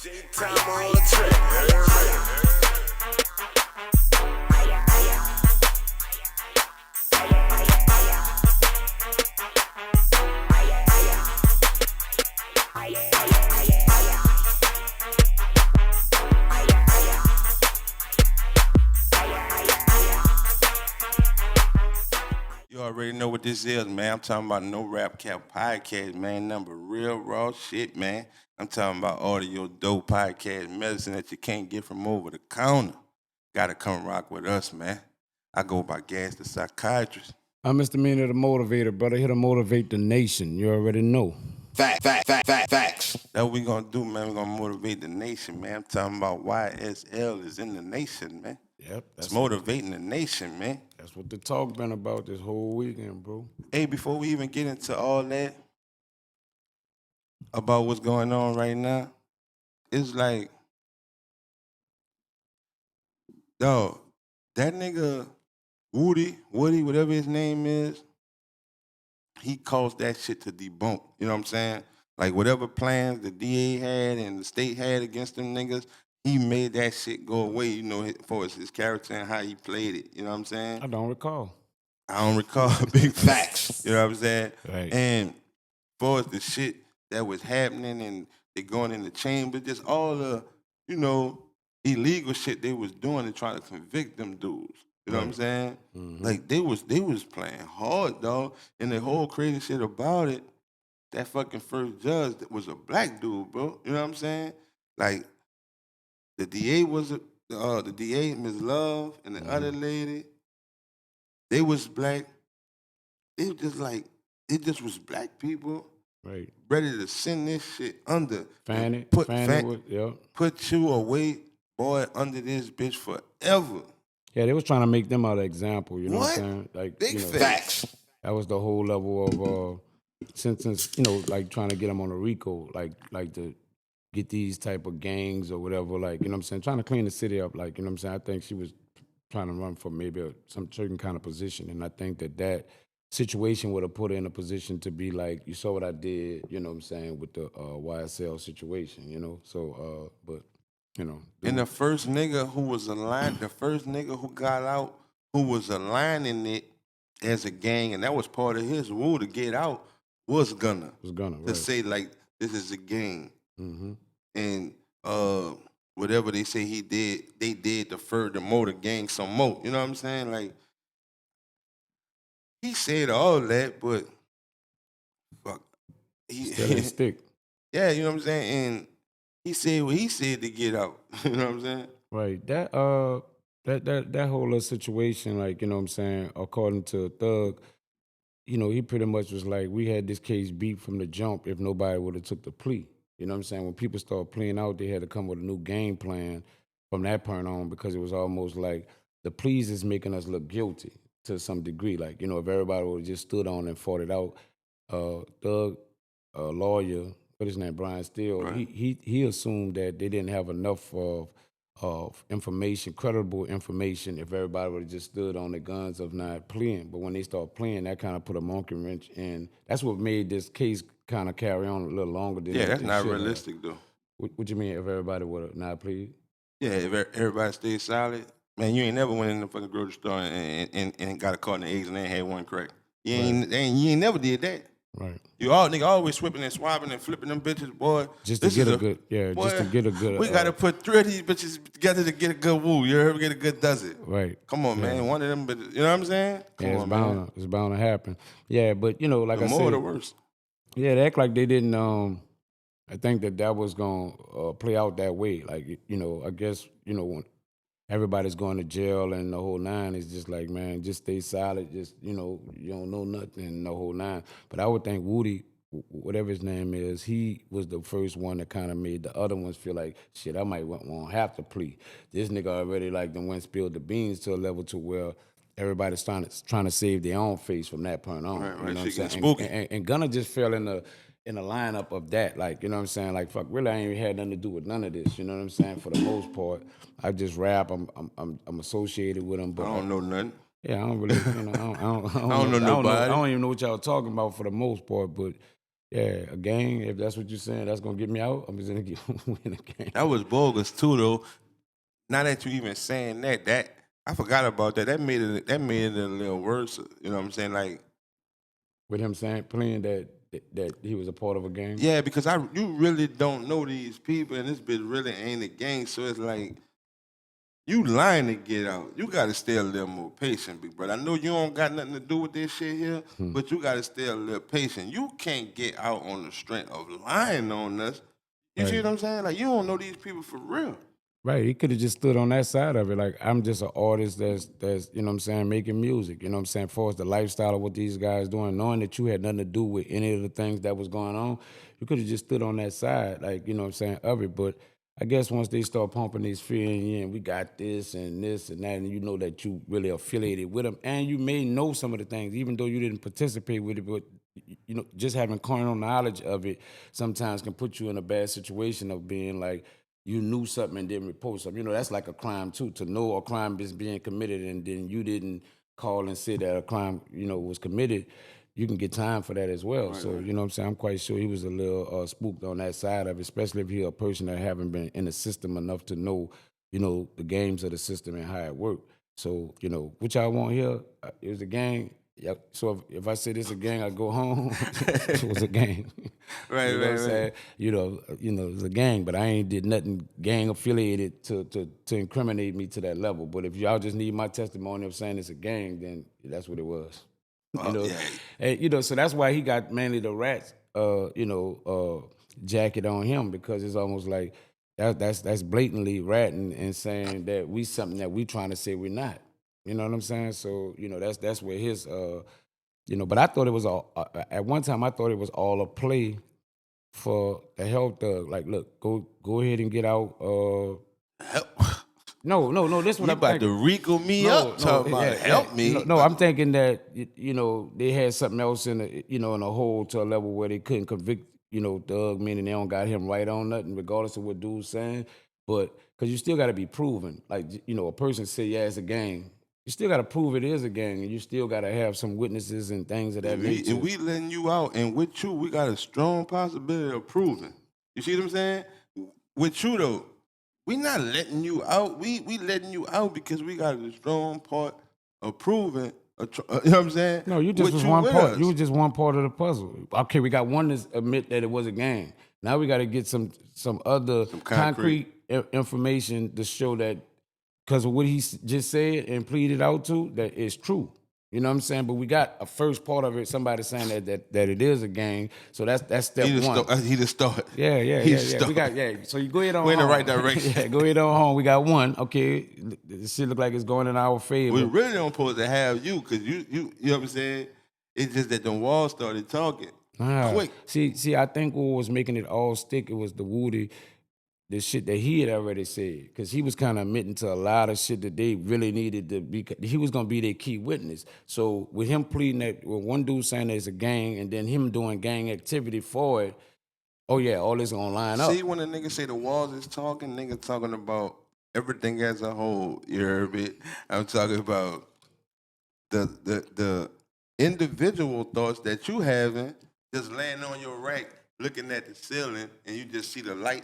Time on the track. You already know what this is, man. I'm talking about No Rap Cap Podcast, man. Number real raw shit, man. I'm talking about all of your dope podcast medicine that you can't get from over the counter. Gotta come rock with us, man. I go by Gas the Psychiatrist. I'm Mr. MEANA the Motivator, brother. Here to motivate the nation. You already know. Facts. That's what we gonna do, man. We're gonna motivate the nation, man. I'm talking about YSL is in the nation, man. Yep, It's motivating the nation, man. that's what the talk been about this whole weekend, bro. Hey, before we even get into all that about what's going on right now, it's like, dog, that nigga Woody, whatever his name is, he caused that shit to debunk. You know what I'm saying? Like whatever plans the DA had and the state had against them niggas, he made that shit go away, you know, for his character and how he played it. You know what I'm saying? I don't recall. I don't recall big facts. You know what I'm saying? Right. And for the shit that was happening and they going in the chamber, just all the, you know, illegal shit they was doing to try to convict them dudes. You know what I'm saying? Mhm. Like they was playing hard, dog. And the whole crazy shit about it, that fucking first judge that was a black dude, bro. You know what I'm saying? Like the DA was the DA, Ms. Love, and the other lady. They was black. It was just like it just was black people Right. ready to send this shit under. Fanny. Put Yep. put you away, boy, under this bitch forever. Yeah, they was trying to make them out an example, you know what What? I'm saying? Like, Big you know, facts. that was the whole level of sentence, you know, like trying to get them on a RICO, like to get these type of gangs or whatever, like, you know what I'm saying? Trying to clean the city up, like, you know what I'm saying? I think she was trying to run for maybe some certain kind of position. And I think that situation would have put her in a position to be like, you saw what I did, you know what I'm saying, with the YSL situation, you know? So, but, you know. And the first nigga who was aligned, the first nigga who got out, who was aligning it as a gang, and that was part of his rule to get out, was Gunna. to To say, like, this is a gang. Mm-hmm. And whatever they say he did, they did to furthermore the gang some more. You know what I'm saying? Like, he said all that, but fuck. Still didn't stick. Yeah, you know what I'm saying? And he said what he said to get out. You know what I'm saying? Right. That whole little situation, like, you know what I'm saying, according to Thug, you know, he pretty much was like, we had this case beat from the jump if nobody would have took the plea. You know what I'm saying? When people started playing out, they had to come with a new game plan from that point on, because it was almost like the pleas is making us look guilty to some degree. Like, you know, if everybody would have just stood on and fought it out, Thug, lawyer, what his name, Brian Steele, Right. he assumed that they didn't have enough of information, credible information, if everybody would have just stood on the guns of not pleading. But when they start playing, that kind of put a monkey wrench in. That's what made this case kind of carry on a little longer than Yeah, that's it not should have. realistic, though. What you mean if everybody would have not pleaded? Yeah, if everybody stayed solid, man, you ain't never went in the fucking grocery store and got a carton of eggs and they ain't had one crack. You ain't never did that. Right. You all nigga always swipping and swapping and flipping them bitches, boy. Just to This get is a good, yeah, just to get a good. We gotta put 3 of these bitches together to get a good woo. You ever get a good does it? Right. Come on, man. One of them, but you know what I'm saying? Come Yeah, on, it's bound to happen. Yeah, but you know, like The I more said, the worse. yeah, they act like they didn't. I think that was gonna play out that way. Like, you know, I guess, you know, when everybody's going to jail and the whole nine, is just like, man, just stay solid. Just, you know, you don't know nothing, the whole nine. But I would think Woody, whatever his name is, he was the first one that kind of made the other ones feel like, shit, I might won't have to plea. This nigga already like them went spilled the beans to a level to where everybody's trying to save their own face from that point on. Right, You know what I'm shit getting saying? spooky. And Gunna just fell in the lineup of that. Like, you know what I'm saying? Like, fuck, really, I ain't had nothing to do with none of this. You know what I'm saying? For the most part, I just rap. I'm associated with them, but I don't know nothing. yeah, I don't really, you know, I don't know nobody. I don't even know what y'all talking about for the most part, but Yeah, a gang. If that's what you're saying, that's gonna get me out. I'm just gonna get in a gang. That was bogus too, though. Now that you even saying that I forgot about that. That made it a little worse. You know what I'm saying? Like, With him saying playing that he was a part of a gang. yeah, because you really don't know these people, and this bitch really ain't a gang. So it's like you lying to get out. You gotta stay a little more patient, big brother. I know you don't got nothing to do with this shit here, but you gotta stay a little patient. You can't get out on the strength of lying on us. You see Right. what I'm saying? Like, you don't know these people for real. Right. He could have just stood on that side of it. Like, I'm just an artist that's, you know what I'm saying, making music. You know what I'm saying? For us, the lifestyle of what these guys doing, knowing that you had nothing to do with any of the things that was going on, you could have just stood on that side, like, you know what I'm saying, of it. But I guess once they start pumping this fear in you and we got this and that, and you know that you really affiliated with them, and you may know some of the things, even though you didn't participate with it, but you know, just having carnal knowledge of it sometimes can put you in a bad situation of being like, you knew something and didn't report something. You know, that's like a crime too. To know a crime is being committed and then you didn't call and say that a crime, you know, was committed, you can get time for that as well. So, you know what I'm saying? I'm quite sure he was a little spooked on that side of it, especially if he's a person that haven't been in the system enough to know, you know, the games of the system and how it worked. So, you know, what y'all want here? It was a gang. Yep. So if I say this a gang, I go home. It was a gang. Right, You know what I'm right. saying? You know, it's a gang, but I ain't did nothing gang affiliated to incriminate me to that level. But if y'all just need my testimony of saying it's a gang, then that's what it was. You know, Yeah. and you know, so that's why he got mainly the rats, jacket on him, because it's almost like that's blatantly ratting and saying that we something that we trying to say we're not. You know what I'm saying? So you know that's where his you know. But I thought it was all at one time. I thought it was all a play for the health thug. Like, look, go ahead and get out. No. This is what You I'm about thinking. to wrinkle me up talking about help me. No, I'm thinking that you know they had something else in the in a hole to a level where they couldn't convict Doug, meaning they don't got him right on nothing, regardless of what dude's saying. But because you still got to be proven, like a person say yeah it's a gang, you still got to prove it is a gang, and you still got to have some witnesses and things of that nature. And we letting you out, and with you, we got a strong possibility of proving. You see what I'm saying? With you though, we not letting you out. We letting you out because we got a strong part of proving. You know what I'm saying? No, you just With was one with part. us. You was just one part of the puzzle. Okay, we got one to admit that it was a gang. Now we got to get some other concrete. information to show that, because of what he just said and pleaded out to, that it's true. You know what I'm saying? But we got a first part of it, somebody saying that it is a gang. So that's step one. He just started. Yeah. We got So you go ahead on We're in the home. right direction. Yeah, go ahead on home. We got one. Okay, this shit look like it's going in our favor. We really don't supposed to have you because you know what I'm saying? It's just that the walls started talking quick. See, I think what was making it all stick, it was the shit that he had already said, because he was kind of admitting to a lot of shit that they really needed to be. He was gonna be their key witness. So with him pleading that, with one dude saying there's a gang, and then him doing gang activity for it, oh yeah, all this gonna line up. See, when a nigga say the walls is talking, nigga talking about everything as a whole. You heard me? I'm talking about the individual thoughts that you having, just laying on your rack, looking at the ceiling, and you just see the light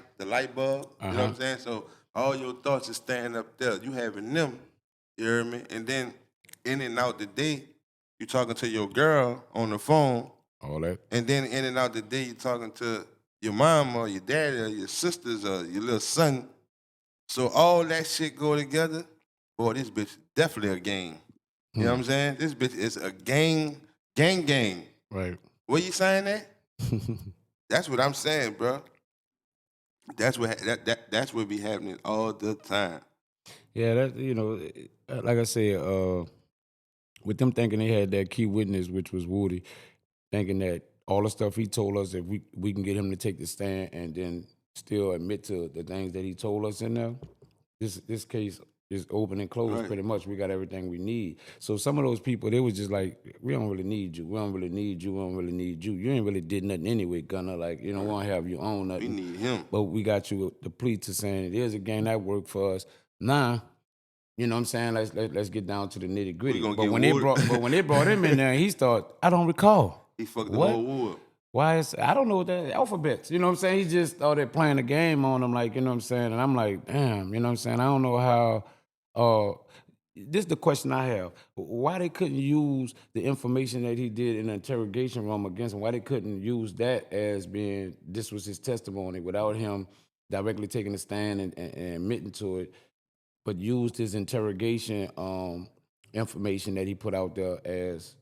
bulb. You know what I'm saying? So all your thoughts is standing up there. You having them. You heard me? And then in and out the day, you talking to your girl on the phone. All that. And then in and out the day, you talking to your mom or your daddy or your sisters or your little son. So all that shit go together. Boy, this bitch is definitely a gang. You know what I'm saying? This bitch is a gang. Right. What you saying that? That's what I'm saying, bro. That's what be happening all the time. Yeah, that like I said, with them thinking they had that key witness, which was Woody, thinking that all the stuff he told us, if we can get him to take the stand and then still admit to the things that he told us in there, this case is open and closed Right. pretty much. We got everything we need. So some of those people, they was just like, we don't really need you. We don't really need you. We don't really need you. You ain't really did nothing anyway, Gunner. Like, you don't want to have your own nothing. We need him. But we got you the plea to saying it is a game that worked for us. Now, you know what I'm saying? Let's get down to the nitty We gritty. gonna But get when Woody. they brought him in there, he started, I don't recall. He fucked What? the whole wood. why is I don't know what that alphabets. You know what I'm saying? He just started playing the game on him, like, you know what I'm saying? And I'm like, damn, you know what I'm saying? I don't know how this is the question I have. Why they couldn't use the information that he did in the interrogation room against him? Why they couldn't use that as being this was his testimony without him directly taking a stand and admitting to it, but used his interrogation information that he put out there as,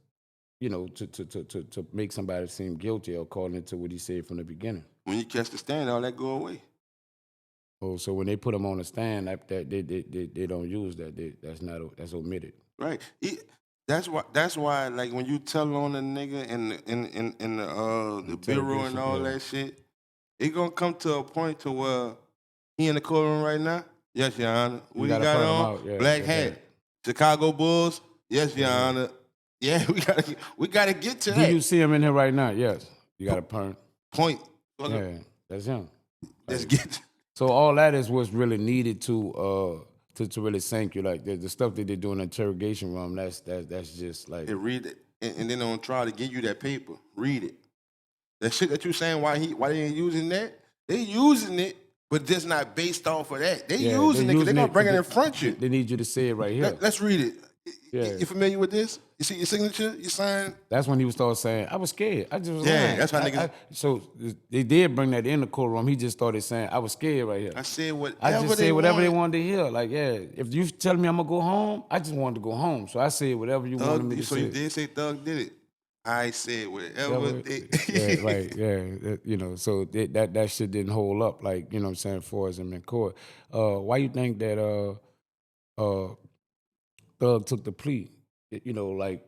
you know, to make somebody seem guilty according to what he said from the beginning. When you catch the stand, all that go away. Oh, so when they put him on the stand, that they don't use that. That's omitted. Right. That's why like when you tell on a nigga in the bureau and all that shit, it gonna come to a point to where he in the courtroom right now. Yes, Your Honor. What he got on? Yeah, Black hat. Chicago Bulls. Yes, Your Honor. Yeah, we gotta get to that. Do you see him in here right now? Yes. You got a point. Yeah, that's him. Let's get. So all that is what's really needed to really sink you. Like the stuff that they do in the interrogation room, that's just like And read it, and then on trial to give you that paper. Read it. That shit that you saying why they ain't using that? They using it, but just not based off of that. They using it because they gonna bring it in front of you. They need you to say it right here. Let's read it. Yeah. You familiar with this? You see your signature? You signed? That's when he was started saying, I was scared. I just was Yeah, lying. that's how niggas. So they did bring that in the courtroom. He just started saying, I was scared right here. I said whatever I just said whatever wanted. they wanted to hear. Like, yeah, if you tell me I'm gonna go home, I just wanted to go home. So I said whatever you wanted me to So say. you did say Thug did it. I said whatever they. Yeah, right, yeah. You know, so that shit didn't hold up, like, you know what I'm saying, for us in court. Why you think that Thug took the plea? You know, like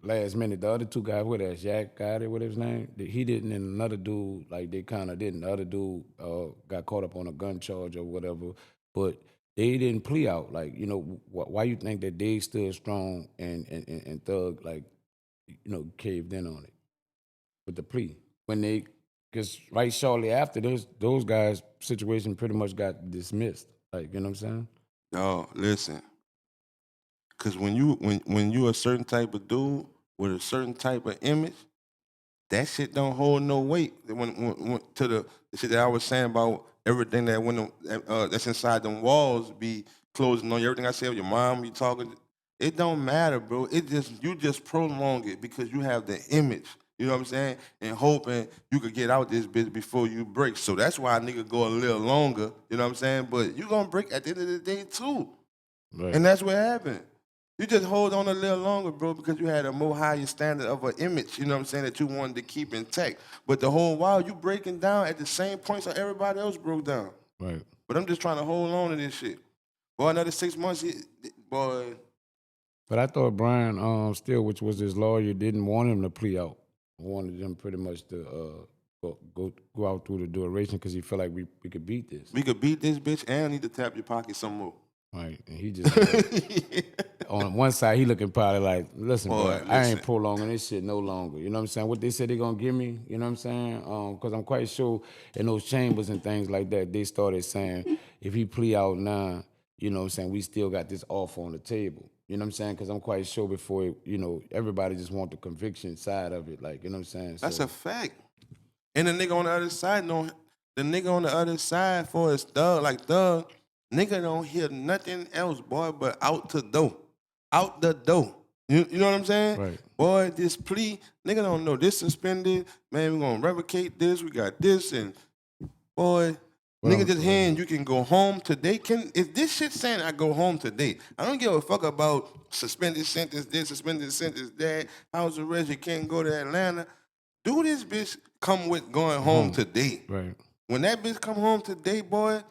last minute, the other two guys, what that, Jack got it, what his name? He didn't, and another dude, like they kind of didn't. The other dude got caught up on a gun charge or whatever, but they didn't plea out. Like, you know, why you think that they stood strong and Thug, like, you know, caved in on it with the plea? When they, because right shortly after those guys' situation pretty much got dismissed. Like, you know what I'm saying? No, listen. Cause when you a certain type of dude with a certain type of image, that shit don't hold no weight. When to the shit that I was saying about everything that that's inside them walls be closing on you. Everything I said, your mom, you talking, it don't matter, bro. You just prolong it because you have the image. You know what I'm saying? And hoping you could get out this bitch before you break. So that's why a nigga go a little longer. You know what I'm saying? But you gonna break at the end of the day too. Right. And that's what happened. You just hold on a little longer, bro, because you had a more higher standard of an image, you know what I'm saying, that you wanted to keep intact. But the whole while, you breaking down at the same points that everybody else broke down. Right. But I'm just trying to hold on to this shit. Boy, another 6 months, boy. But I thought Brian Steele, which was his lawyer, didn't want him to plea out. Wanted them pretty much to go out through the duration because he felt like we could beat this. We could beat this bitch and need to tap your pocket some more. Right, and he just on one side he looking probably like, listen, boy, I ain't prolonging this shit no longer. You know what I'm saying? What they said they gonna give me, you know what I'm saying? Because I'm quite sure in those chambers and things like that, they started saying if he plea out now, you know what I'm saying, we still got this offer on the table. You know what I'm saying? Because I'm quite sure before, you know, everybody just want the conviction side of it, like, you know what I'm saying? That's a fact. And the nigga on the other side, for his Thug, like Thug, nigga don't hear nothing else, boy, but out the door. Out the door. You know what I'm saying? Right. Boy, this plea, nigga don't know this suspended. Man, we gonna revocate this. We got this, and boy, nigga just hearing you can go home today. Is this shit saying I go home today? I don't give a fuck about suspended sentence this, suspended sentence that, house arrest, you can't go to Atlanta. Do this bitch come with going home today? Right. When that bitch come home today, boy,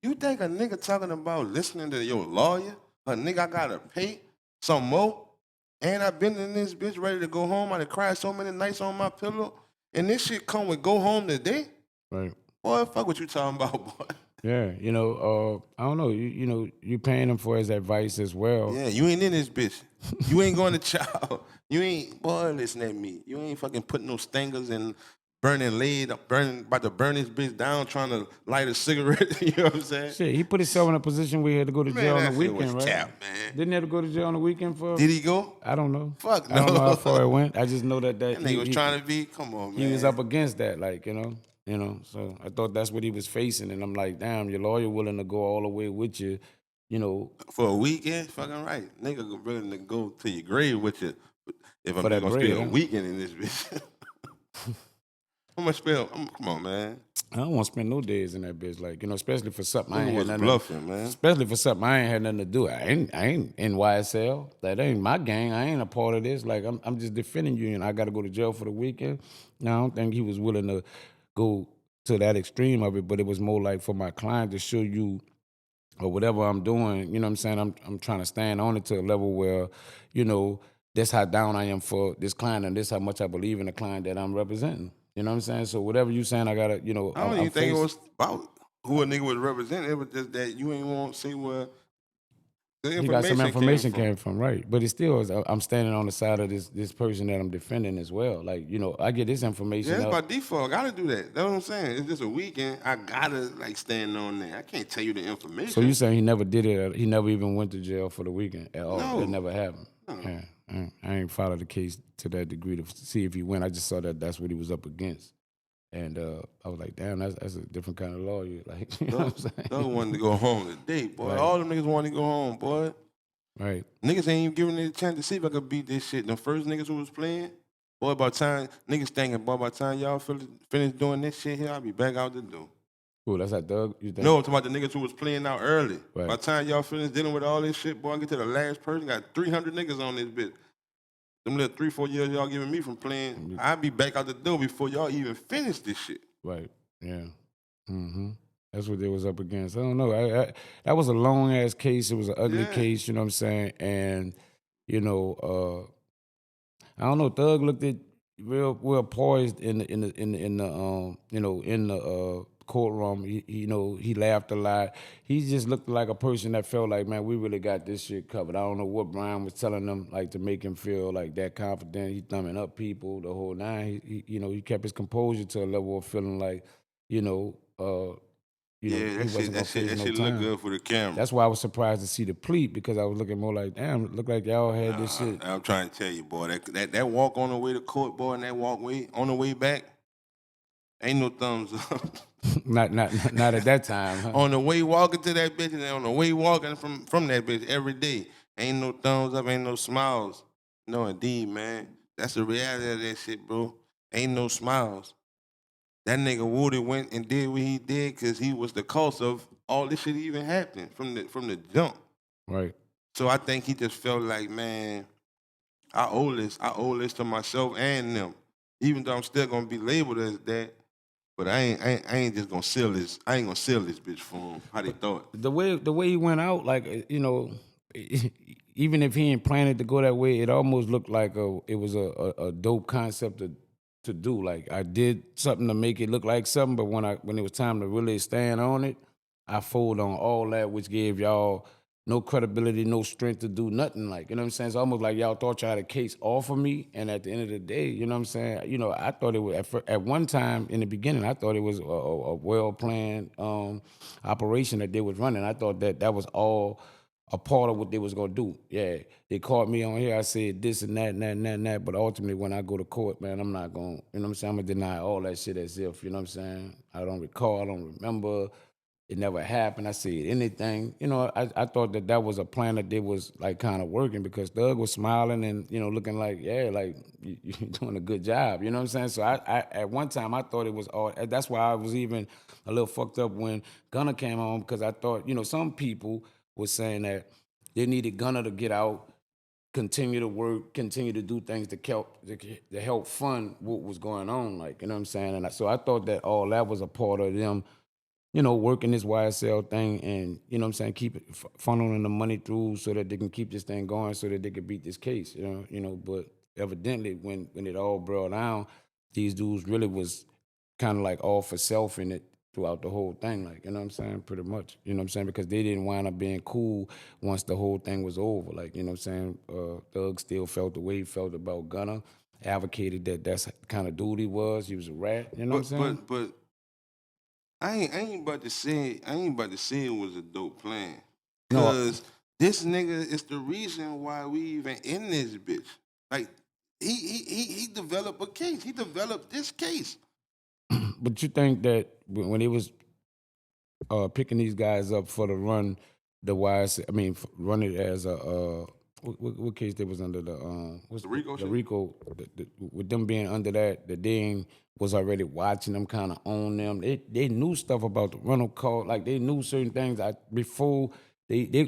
you think a nigga talking about listening to your lawyer? A nigga I gotta pay some more? And I been in this bitch ready to go home. I done cried so many nights on my pillow. And this shit come with go home today? Right. Boy, fuck what you talking about, boy. Yeah, you know, I don't know. You know, you paying him for his advice as well. Yeah, you ain't in this bitch. You ain't going to trial. You ain't, boy, listen at me. You ain't fucking putting no stingers and about to burn his bitch down, trying to light a cigarette. You know what I'm saying? Shit, he put himself in a position where he had to go to Man, jail on the that shit weekend, was right? cap, man. Didn't he have to go to jail on the weekend for? Did he go? I don't know. Fuck I don't know how no. far it went. I just know that That nigga was trying to be. Come on, man. he was up against that, like, you know. So I thought that's what he was facing, and I'm like, damn, your lawyer willing to go all the way with you, you know, For a weekend, fucking right. Nigga willing to go to your grave with you. If I'm For that gonna bread, spend a huh? weekend in this bitch. How much spend? Come on, man. I don't want to spend no days in that bitch, like, you know, especially for something I Nigga ain't had was nothing. bluffing, man. Especially for something I ain't had nothing to do. I ain't in YSL. That ain't my gang. I ain't a part of this. Like I'm just defending you, and I got to go to jail for the weekend. Now I don't think he was willing to go to that extreme of it, but it was more like for my client to show you or whatever I'm doing. You know what I'm saying? I'm trying to stand on it to a level where, you know, that's how down I am for this client, and this how much I believe in the client that I'm representing. You know what I'm saying? So whatever you saying, I gotta, you know, I don't I'm even think it faced. was about who a nigga was representing. It was just that you ain't want to see where the He got some information information came came from, right? But it still is. I'm standing on the side of this person that I'm defending as well. Like, you know, I get this information. Yeah, it's Up. by default. I gotta do that. That's what I'm saying. It's just a weekend. I gotta like stand on that. I can't tell you the information. So you saying he never did it? He never even went to jail for the weekend at all? No. That never happened. No. Yeah, I ain't followed the case to that degree to see if he went. I just saw that that's what he was up against, and I was like, damn, that's a different kind of lawyer. Like, you know what I'm saying? Those wanted to go home today, boy. Right. All them niggas wanted to go home, boy. Right. Niggas ain't even giving it a chance to see if I could beat this shit. The first niggas who was playing, boy, by the time niggas thinking, boy, by the time y'all finish doing this shit here, I'll be back out the door. Cool. That's like Doug. You think? No, I'm talking about the niggas who was playing out early. Right. By the time y'all finish dealing with all this shit, boy, I get to the last person, got 300 niggas on this bitch. Them little 3-4 years y'all giving me from playing, I'll be back out the door before y'all even finish this shit. Right. Yeah. Mm-hmm. That's what they was up against. I don't know. That was a long ass case. It was an ugly case. You know what I'm saying? And you know, I don't know. Thug looked at real poised in the you know, in the courtroom. You know, he laughed a lot. He just looked like a person that felt like, man, we really got this shit covered. I don't know what Brian was telling them, like, to make him feel like that confident. He thumbing up people the whole nine. He you know, he kept his composure to a level of feeling like, you know, he wasn't gonna face no shit time. look good for the camera. That's why I was surprised to see the plea, because I was looking more like, damn, it looked like y'all had this shit. I'm trying to tell you, boy, that walk on the way to court, boy, and that walk on the way back, ain't no thumbs up. not at that time, huh? On the way walking to that bitch, and on the way walking from that bitch every day, ain't no thumbs up, ain't no smiles. No, indeed, man. That's the reality of that shit, bro. Ain't no smiles. That nigga Woody went and did what he did because he was the cause of all this shit even happening from the jump. Right. So I think he just felt like, man, I owe this to myself and them. Even though I'm still gonna be labeled as that, but I ain't just gonna seal this. I ain't gonna seal this bitch for him. How they thought. The way he went out, like, you know, even if he ain't planned to go that way, it almost looked like it was a dope concept to do. Like, I did something to make it look like something, but when it was time to really stand on it, I folded on all that, which gave y'all no credibility, no strength to do nothing. Like, you know what I'm saying? It's almost like y'all thought y'all had a case off of me, and at the end of the day, you know what I'm saying? You know, I thought it was at one time in the beginning, I thought it was a well planned operation that they was running. I thought that was all a part of what they was gonna do. Yeah, they caught me on here. I said this and that and that and that and that. But ultimately, when I go to court, man, I'm not gonna, you know what I'm saying? I'm gonna deny all that shit as if, you know what I'm saying? I don't recall. I don't remember. It never happened. I said anything. You know, I thought that was a plan that they was like kind of working, because Doug was smiling and, you know, looking like, yeah, like you're doing a good job. You know what I'm saying? So I at one time I thought it was all. That's why I was even a little fucked up when Gunna came on, because I thought, you know, some people was saying that they needed Gunna to get out, continue to work, continue to do things to help fund what was going on. Like, you know what I'm saying? And so I thought that all that was a part of them, you know, working this YSL thing and, you know what I'm saying, keep it funneling the money through so that they can keep this thing going, so that they can beat this case, you know, but evidently when it all brought down, these dudes really was kind of like all for self in it throughout the whole thing, like, you know what I'm saying, pretty much, you know what I'm saying, because they didn't wind up being cool once the whole thing was over, like, you know what I'm saying, Thug still felt the way he felt about Gunna. advocated that that's the kind of dude he was. He was a rat. You know what I'm saying? But I ain't about to say it was a dope plan. No, Cause this nigga is the reason why we even in this bitch. Like he developed a case. He developed this case. but you think that when he was picking these guys up for the run, the wise, I mean, run it as a what case they was under what's The Rico the shit? Rico with them being under that, the Ding was already watching them, kind of own them. They knew stuff about the rental car, like they knew certain things before they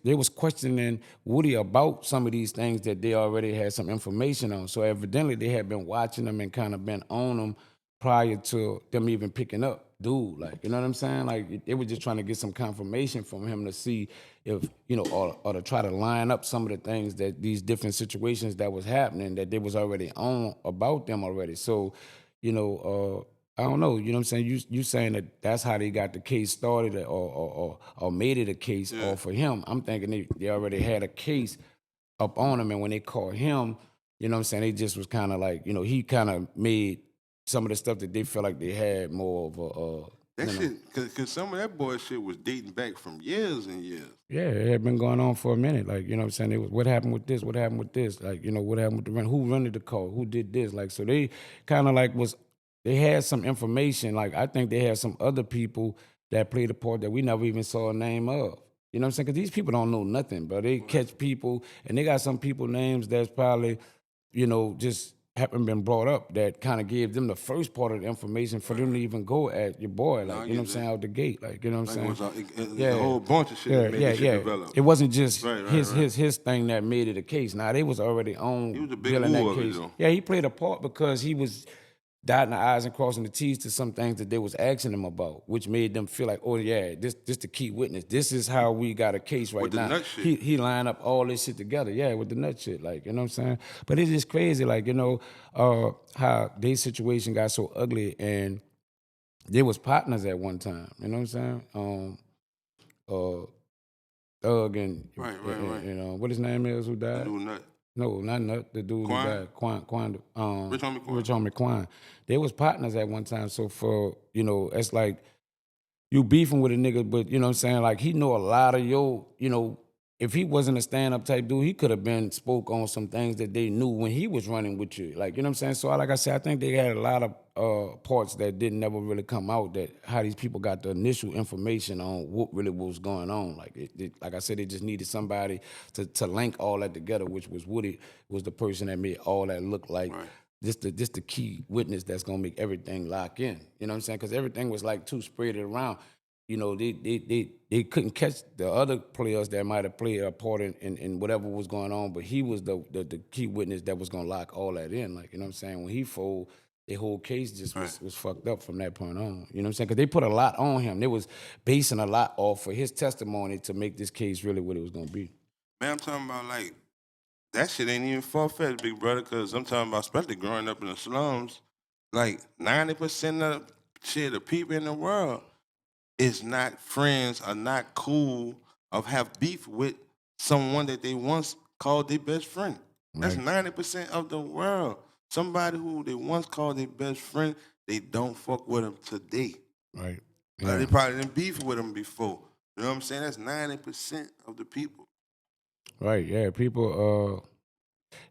was questioning Woody about some of these things that they already had some information on. So evidently they had been watching them and kind of been on them prior to them even picking up dude. Like, you know what I'm saying? Like they were just trying to get some confirmation from him to see if, or to try to line up some of the things that these different situations that was happening that they was already on about them already. So, I don't know. You know what I'm saying? You saying that that's how they got the case started or made it a case all for him. I'm thinking they already had a case up on him, and when they caught him, you know what I'm saying, they just was kind of like, he kind of made some of the stuff that they felt like they had more of That shit, cause some of that bullshit was dating back from years and years. yeah, it had been going on for a minute. Like, you know what I'm saying? It was, what happened with this? What happened with this? Like, what happened with the rent? Who rented the car? Who did this? Like, so they kind of like they had some information. Like, I think they had some other people that played a part that we never even saw a name of. You know what I'm saying? Because these people don't know nothing, bro. They catch people, and they got some people names that's probably, just haven't been brought up that kind of gave them the first part of the information for them to even go at your boy, like, I you know what I'm get saying, that. out the gate. Like, you know what I'm Like saying? it was a whole bunch of shit that made this shit develop. It wasn't just Right. his thing that made it a case. Now they was already on He was a big building that woo of it case. though. Yeah, he played a part because he was dotting the I's and crossing the T's to some things that they was asking him about, which made them feel like, oh yeah, this the key witness. This is how we got a case right With the now. nut shit. He lined up all this shit together, yeah, with the nut shit, like, you know what I'm saying? But it's just crazy, like, how their situation got so ugly, and they was partners at one time, you know what I'm saying? Uh Thug and, Right. what his name is who The died? new nut. No, not Nut. The dude who Quan? died, Quan, Rich Homie Quan. Rich Homie Quan. They was partners at one time. So for it's like you beefing with a nigga, but you know what I'm saying? Like he know a lot of if he wasn't a stand-up type dude, he could have been spoke on some things that they knew when he was running with you. Like, you know what I'm saying? So like I said, I think they had a lot of parts that didn't never really come out, that how these people got the initial information on what really was going on. Like like I said, they just needed somebody to link all that together, which was Woody was the person that made all that look like just the key witness that's gonna make everything lock in. You know what I'm saying? Because everything was like too spread around. They couldn't catch the other players that might have played a part in whatever was going on, but he was the key witness that was gonna lock all that in. Like, you know what I'm saying? When he folded, the whole case just was fucked up from that point on. You know what I'm saying? Because they put a lot on him. They was basing a lot off of his testimony to make this case really what it was gonna be. Man, I'm talking about like that shit ain't even far-fetched, big brother, cause I'm talking about especially growing up in the slums, like 90% of the people in the world is not friends or not cool or have beef with someone that they once called their best friend. That's Right. 90% of the world. Somebody who they once called their best friend, they don't fuck with them today. Right. They probably didn't beef with them before. You know what I'm saying? That's 90% of the people. Right. Yeah. People.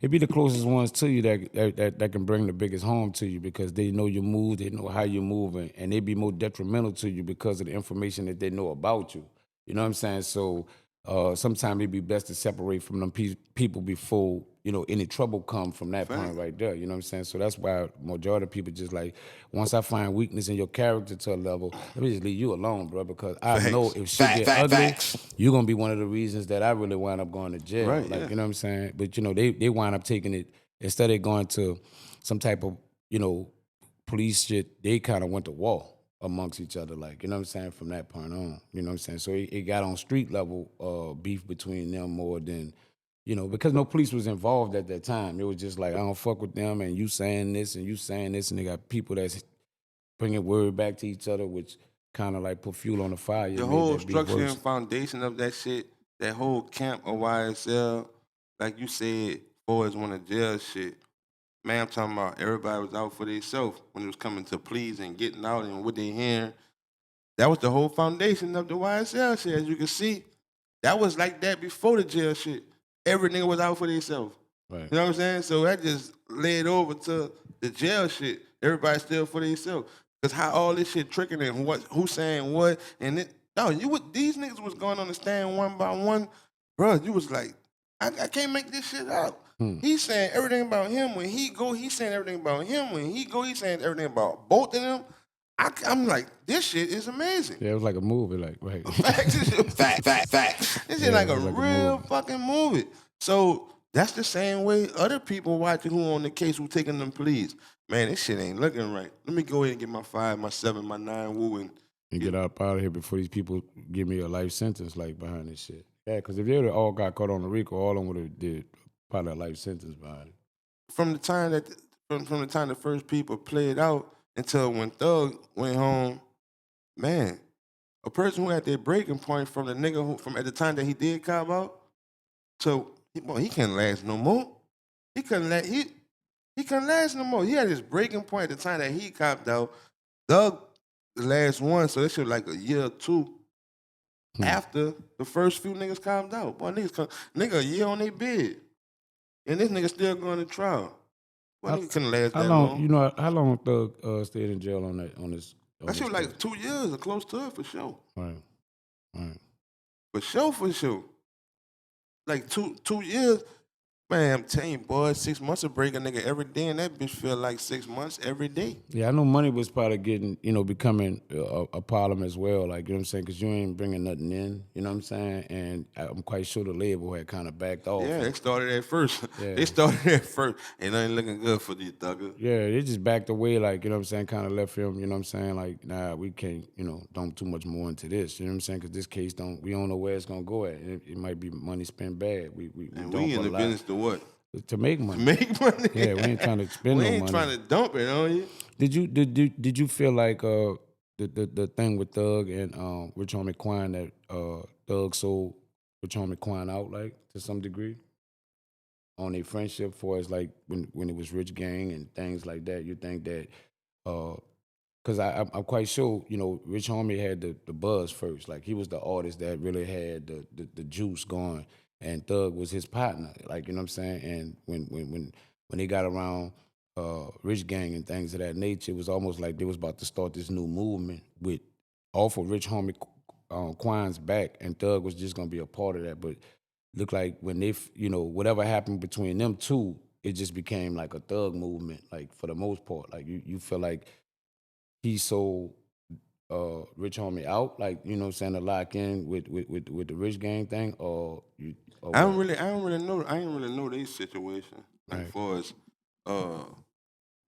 It be the closest ones to you that can bring the biggest harm to you, because they know your move, they know how you're moving, and they be more detrimental to you because of the information that they know about you. You know what I'm saying? So sometimes it'd be best to separate from them people before any trouble come from that point right there. You know what I'm saying? So that's why majority of people just like, once I find weakness in your character to a level, let me just leave you alone, bro, because I know if shit get ugly, you're gonna be one of the reasons that I really wind up going to jail. Right, Like, yeah. you know what I'm saying? But they wind up taking it, instead of going to some type of police shit, they kind of went to war amongst each other, like, you know what I'm saying, from that point on. You know what I'm saying? So it got on street level beef between them more than, because no police was involved at that time. It was just like, I don't fuck with them, and you saying this and you saying this, and they got people that's bringing word back to each other, which kind of like put fuel on the fire. The made whole that beef structure worse. and foundation of that shit, that whole camp of YSL, like you said, boys want to jail shit. Man, I'm talking about everybody was out for themselves when it was coming to pleas and getting out and what they hearing. That was the whole foundation of the YSL shit. As you can see, that was like that before the jail shit. Every nigga was out for themselves. Right. You know what I'm saying? So that just led over to the jail shit. Everybody still for themselves. Cause how all this shit tricking and who's saying what and it. No, these niggas was going on the stand one by one, bro. You was like, I can't make this shit out. He's saying everything about him when he go. He's saying everything about him when he go. He's saying everything about both of them. I'm like, this shit is amazing. Yeah, it was like a movie, like right. Facts. This shit like a real fucking movie. So that's the same way other people watching who on the case who taking them pleas. Man, this shit ain't looking right. Let me go ahead and get my 5, my 7, my 9 woo and get out of here before these people give me a life sentence like behind this shit. Yeah, because if they would all got caught on the RICO, all of them would have did probably a life sentence behind it. From the time that from the time the first people played out until when Thug went home, man, a person who had their breaking point from the nigga who from at the time that he did cop out, so he can't last no more. He couldn't last no more. He had his breaking point at the time that he copped out. Thug, the last one, so this shit like a year or two after the first few niggas calmed out. Boy, nigga a year on their bed. And this nigga still going to trial. Boy, nigga couldn't last that long. You know, how long Thug stayed in jail on this? That shit was like 2 years or close to it for sure. Right. For sure. Like two years. Man, I'm telling you, boy, 6 months of break a nigga every day, and that bitch feel like 6 months every day. Yeah, I know money was probably getting, becoming a problem as well. Like, you know what I'm saying? Because you ain't bringing nothing in, you know what I'm saying? And I'm quite sure the label had kind of backed off. Yeah, they started at first. Yeah. They started at first. Ain't nothing looking good for these thuggers. Yeah, they just backed away, like, you know what I'm saying? Kind of left him, you know what I'm saying? Like, nah, we can't, don't too much more into this, you know what I'm saying? Because this case we don't know where it's going to go at. It might be money spent bad. We in the business to what? To make money. Make money. Yeah, we ain't trying to spend no money. We ain't trying to dump it on you. Did you feel like the thing with Thug and Rich Homie Quan that Thug sold Rich Homie Quan out like to some degree on their friendship for as like when it was Rich Gang and things like that? You think that because I'm quite sure Rich Homie had the buzz first, like he was the artist that really had the juice going. And Thug was his partner, like, you know what I'm saying? And when they got around Rich Gang and things of that nature, it was almost like they was about to start this new movement with off of Rich Homie Quan's back, and Thug was just gonna be a part of that. But looked like when they, whatever happened between them two, it just became like a Thug movement, like for the most part. Like you feel like he sold Rich Homie out, like, you know what I'm saying, to lock in with the Rich Gang thing, or you? Or I don't really know. I didn't really know their situation. Like, Right. far as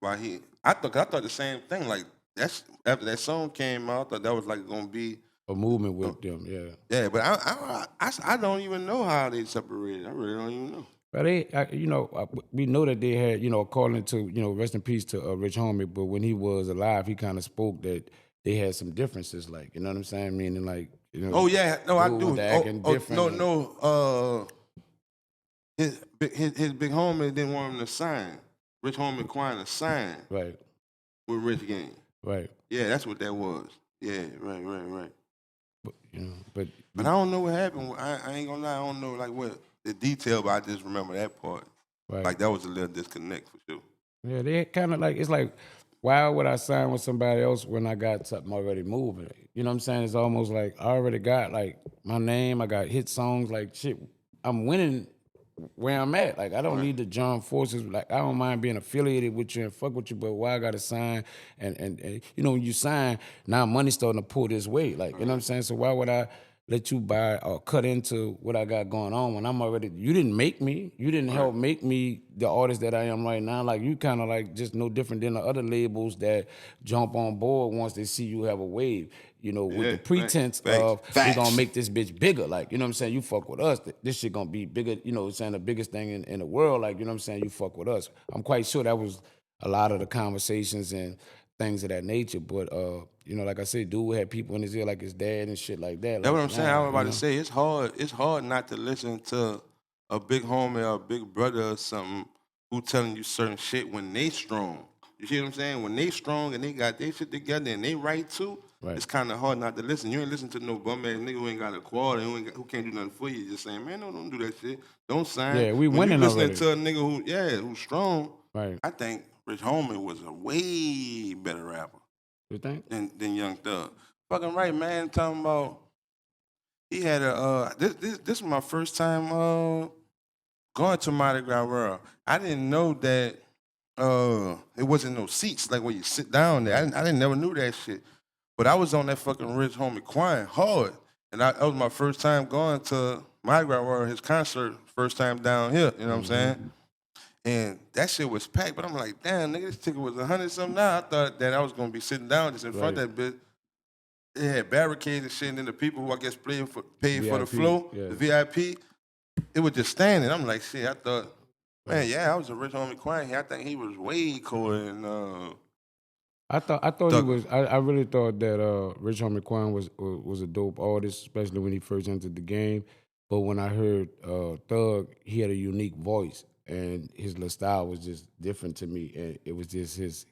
why I thought the same thing. Like that's after that song came out, I thought that was like gonna be a movement with them, yeah. Yeah, but I don't even know how they separated. I really don't even know. But we know that they had, according to, rest in peace to Rich Homie, but when he was alive, he kind of spoke that they had some differences, like, you know what I'm saying? Meaning, like, Oh yeah, no, I do. Different. No. His big homie didn't want him to sign. Rich Homie Quan to sign. Right. With Rich Gang. Right. Yeah, that's what that was. Yeah, right. But I don't know what happened. I ain't gonna lie. I don't know like what the detail, but I just remember that part. Right. Like that was a little disconnect for sure. Yeah, they kind of like, it's like, why would I sign with somebody else when I got something already moving? You know what I'm saying? It's almost like I already got like my name, I got hit songs, like shit, I'm winning where I'm at. Like I don't need to join forces. Like I don't mind being affiliated with you and fuck with you, but why I gotta sign and when you sign, now money's starting to pull this way. Like, you know what I'm saying? So why would I let you buy or cut into what I got going on when I'm already, you didn't make me, you didn't help make me the artist that I am right now. Like you kind of like just no different than the other labels that jump on board once they see you have a wave, with the pretense of we gonna make this bitch bigger. Like, you know what I'm saying? You fuck with us, this shit gonna be bigger, saying the biggest thing in the world. Like, you know what I'm saying? You fuck with us. I'm quite sure that was a lot of the conversations and things of that nature. But like I said, dude had people in his ear like his dad and shit like that. That's what I'm saying. I was about to say it's hard not to listen to a big homie or a big brother or something who telling you certain shit when they strong. You see what I'm saying? When they strong and they got their shit together and they right too, Right. it's kind of hard not to listen. You ain't listen to no bum ass nigga who ain't got a quarter, who can't do nothing for you. Just saying, man, no, don't do that shit. Don't sign. Yeah, we when you winning listening already. to a nigga who's strong, Right. I think Rich Homie was a way better rapper You think? than Young Thug. Fucking right, man. Talking about he had a this is my first time going to Mardi Gras World. I didn't know that it wasn't no seats like where you sit down there. I didn't never knew that shit. But I was on that fucking Rich Homie crying hard. And that was my first time going to Mardi Gras World, his concert, first time down here, you know what I'm saying? And that shit was packed, but I'm like, damn, nigga, this ticket was 100 something now. I thought that I was gonna be sitting down just in front of that bitch. It had barricades and shit, and then the people who I guess paid for the VIP, flow, yeah. the VIP, it was just standing. I'm like, shit, I thought, man, yeah, I was a Rich Homie crying here. I think he was way cooler than I thought he Thug. was. I really thought that Rich Homie Quan was a dope artist, especially when he first entered the game. But when I heard Thug, he had a unique voice, and his little style was just different to me. And it was just his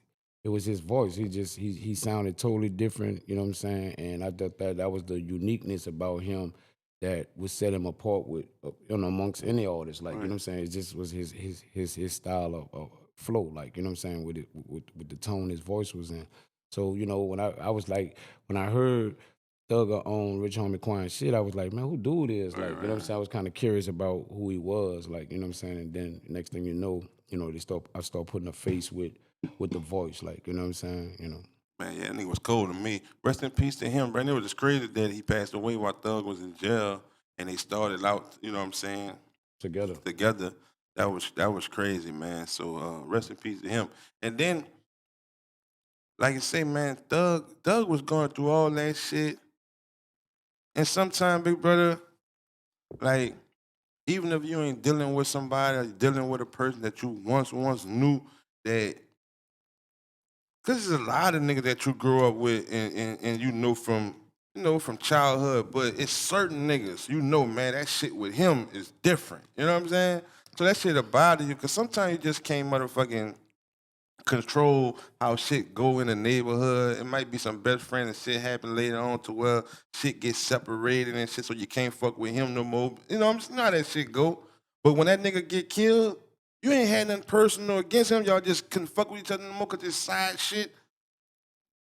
voice. He sounded totally different. You know what I'm saying? And I thought that was the uniqueness about him that would set him apart with amongst any artist. Like you know what I'm saying? It just was his style of flow. Like you know what I'm saying with the tone his voice was in. So when I was like when I heard Thugger on Rich Homie Quan shit, I was like, man, who dude is? Like, you know what I'm saying? I was kind of curious about who he was, like, you know what I'm saying? And then next thing you know, I start putting a face with the voice, like, you know what I'm saying? Man, yeah, that nigga was cold to me. Rest in peace to him, bro. And it was just crazy that he passed away while Thug was in jail and they started out, you know what I'm saying, Together. That was crazy, man. So rest in peace to him. And then, like I say, man, Thug was going through all that shit. And sometimes, big brother, like, even if you ain't dealing with somebody or dealing with a person that you once knew that. Cause there's a lot of niggas that you grew up with and you know from childhood, but it's certain niggas, man, that shit with him is different. You know what I'm saying? So that shit'll bother you, cause sometimes you just can't motherfucking control how shit go in the neighborhood. It might be some best friend and shit happen later on to where shit gets separated and shit, so you can't fuck with him no more. You know what I'm saying? How that shit go. But when that nigga get killed, you ain't had nothing personal against him. Y'all just couldn't fuck with each other no more because this side shit,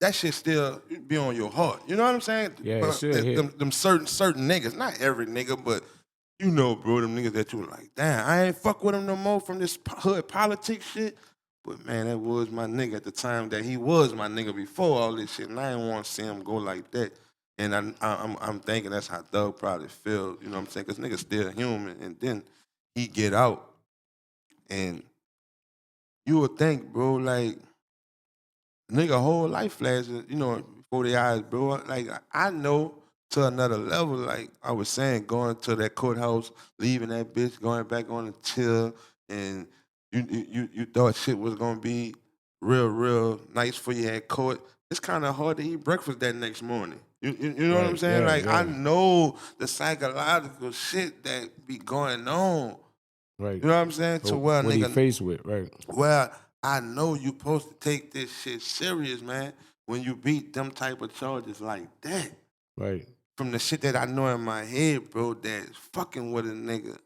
that shit still be on your heart. You know what I'm saying? Yeah, it But should hit. them certain niggas, not every nigga, but bro, them niggas that you were like, damn, I ain't fuck with him no more from this hood politics shit. But man, that was my nigga at the time that he was my nigga before all this shit, and I didn't want to see him go like that. And I'm thinking that's how Thug probably feel, you know what I'm saying? Because nigga still human, and then he get out, and you would think, bro, like, nigga whole life flashes, before their eyes, bro. Like, I know to another level, like I was saying, going to that courthouse, leaving that bitch, going back on the chill, and you thought shit was gonna be real nice for you at court. It's kind of hard to eat breakfast that next morning. You know what I'm Right, saying? yeah, Like, I yeah. know the psychological shit that be going on. Right. You know what I'm saying? To So where a what he nigga, faced with, right? well, I know you supposed to take this shit serious, man, when you beat them type of charges like that. Right. From the shit that I know in my head, bro, that's fucking with a nigga.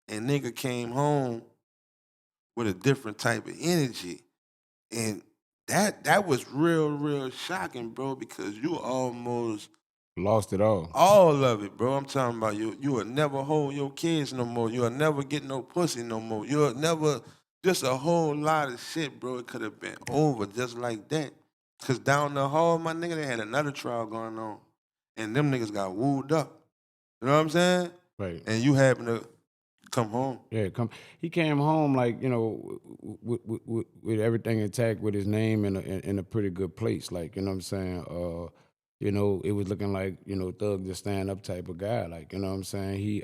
And nigga came home with a different type of energy. And that was real shocking, bro, because you almost Lost it all. all of it, bro. I'm talking about you will never hold your kids no more. You'll never get no pussy no more. You'll never, just a whole lot of shit, bro. It could have been over just like that. Cause down the hall, my nigga, they had another trial going on. And them niggas got wooed up. You know what I'm saying? Right. And you happen to come home. Yeah, he came home like with everything intact, with his name in a pretty good place. Like you know what I'm saying. It was looking like Thug the stand up type of guy. Like you know what I'm saying. He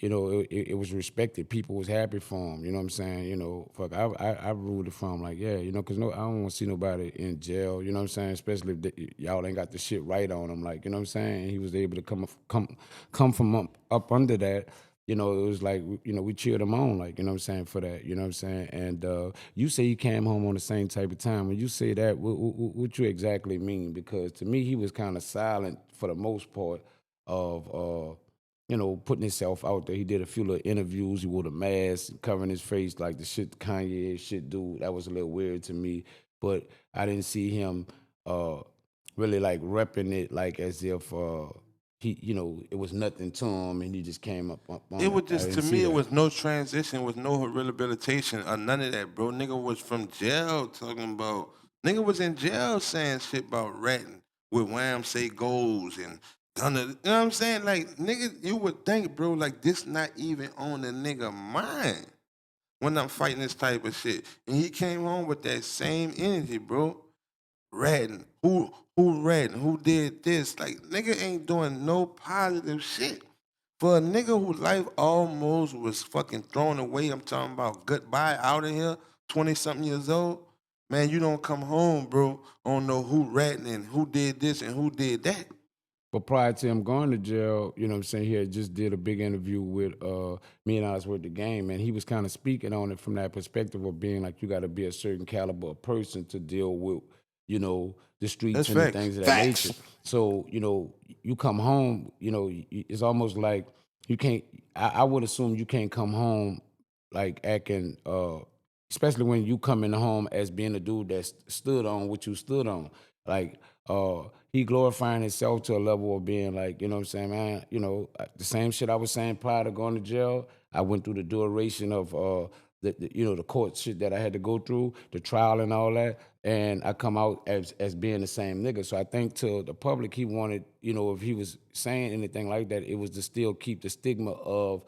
it was respected. People was happy for him. You know what I'm saying. Fuck, I rooted for him. Like yeah, because I don't want to see nobody in jail. You know what I'm saying. Especially if y'all ain't got the shit right on him. Like you know what I'm saying. And he was able to come from up under that. you know, it was like, you know, we cheered him on, like, you know what I'm saying, for that, you know what I'm saying? And you say he came home on the same type of time. When you say that, what you exactly mean? Because to me, he was kind of silent for the most part of, you know, putting himself out there. He did a few little interviews. He wore the mask, covering his face, like the shit Kanye shit do. That was a little weird to me. But I didn't see him really like repping it like as if he, you know, it was nothing to him and he just came up on It it. was I just didn't to see me, it that. was no transition, was no rehabilitation or none of that, bro. Nigga was from jail talking about nigga was in jail saying shit about ratting with Wham say goals and done it. You know what I'm saying? Like nigga, you would think, bro, like this not even on the nigga mind when I'm fighting this type of shit. And he came home with that same energy, bro. Ratting. Who ratting? Who did this? Like nigga ain't doing no positive shit. For a nigga whose life almost was fucking thrown away, I'm talking about goodbye out of here, 20 something years old. Man, you don't come home, bro, on know who ratting and who did this and who did that. But prior to him going to jail, you know what I'm saying, he had just did a big interview with me and I was with the game, and he was kind of speaking on it from that perspective of being like you got to be a certain caliber of person to deal with, you know, the That's streets and the facts. things of that nature. Facts. So, you know, you come home, you know, it's almost like you can't, I would assume you can't come home like acting, especially when you come in the home as being a dude that stood on what you stood on. Like, he glorifying himself to a level of being like, you know what I'm saying, man, you know, the same shit I was saying prior to going to jail. I went through the duration of you know, the court shit that I had to go through, the trial and all that, and I come out as being the same nigga. So I think to the public, he wanted, you know, if he was saying anything like that, it was to still keep the stigma of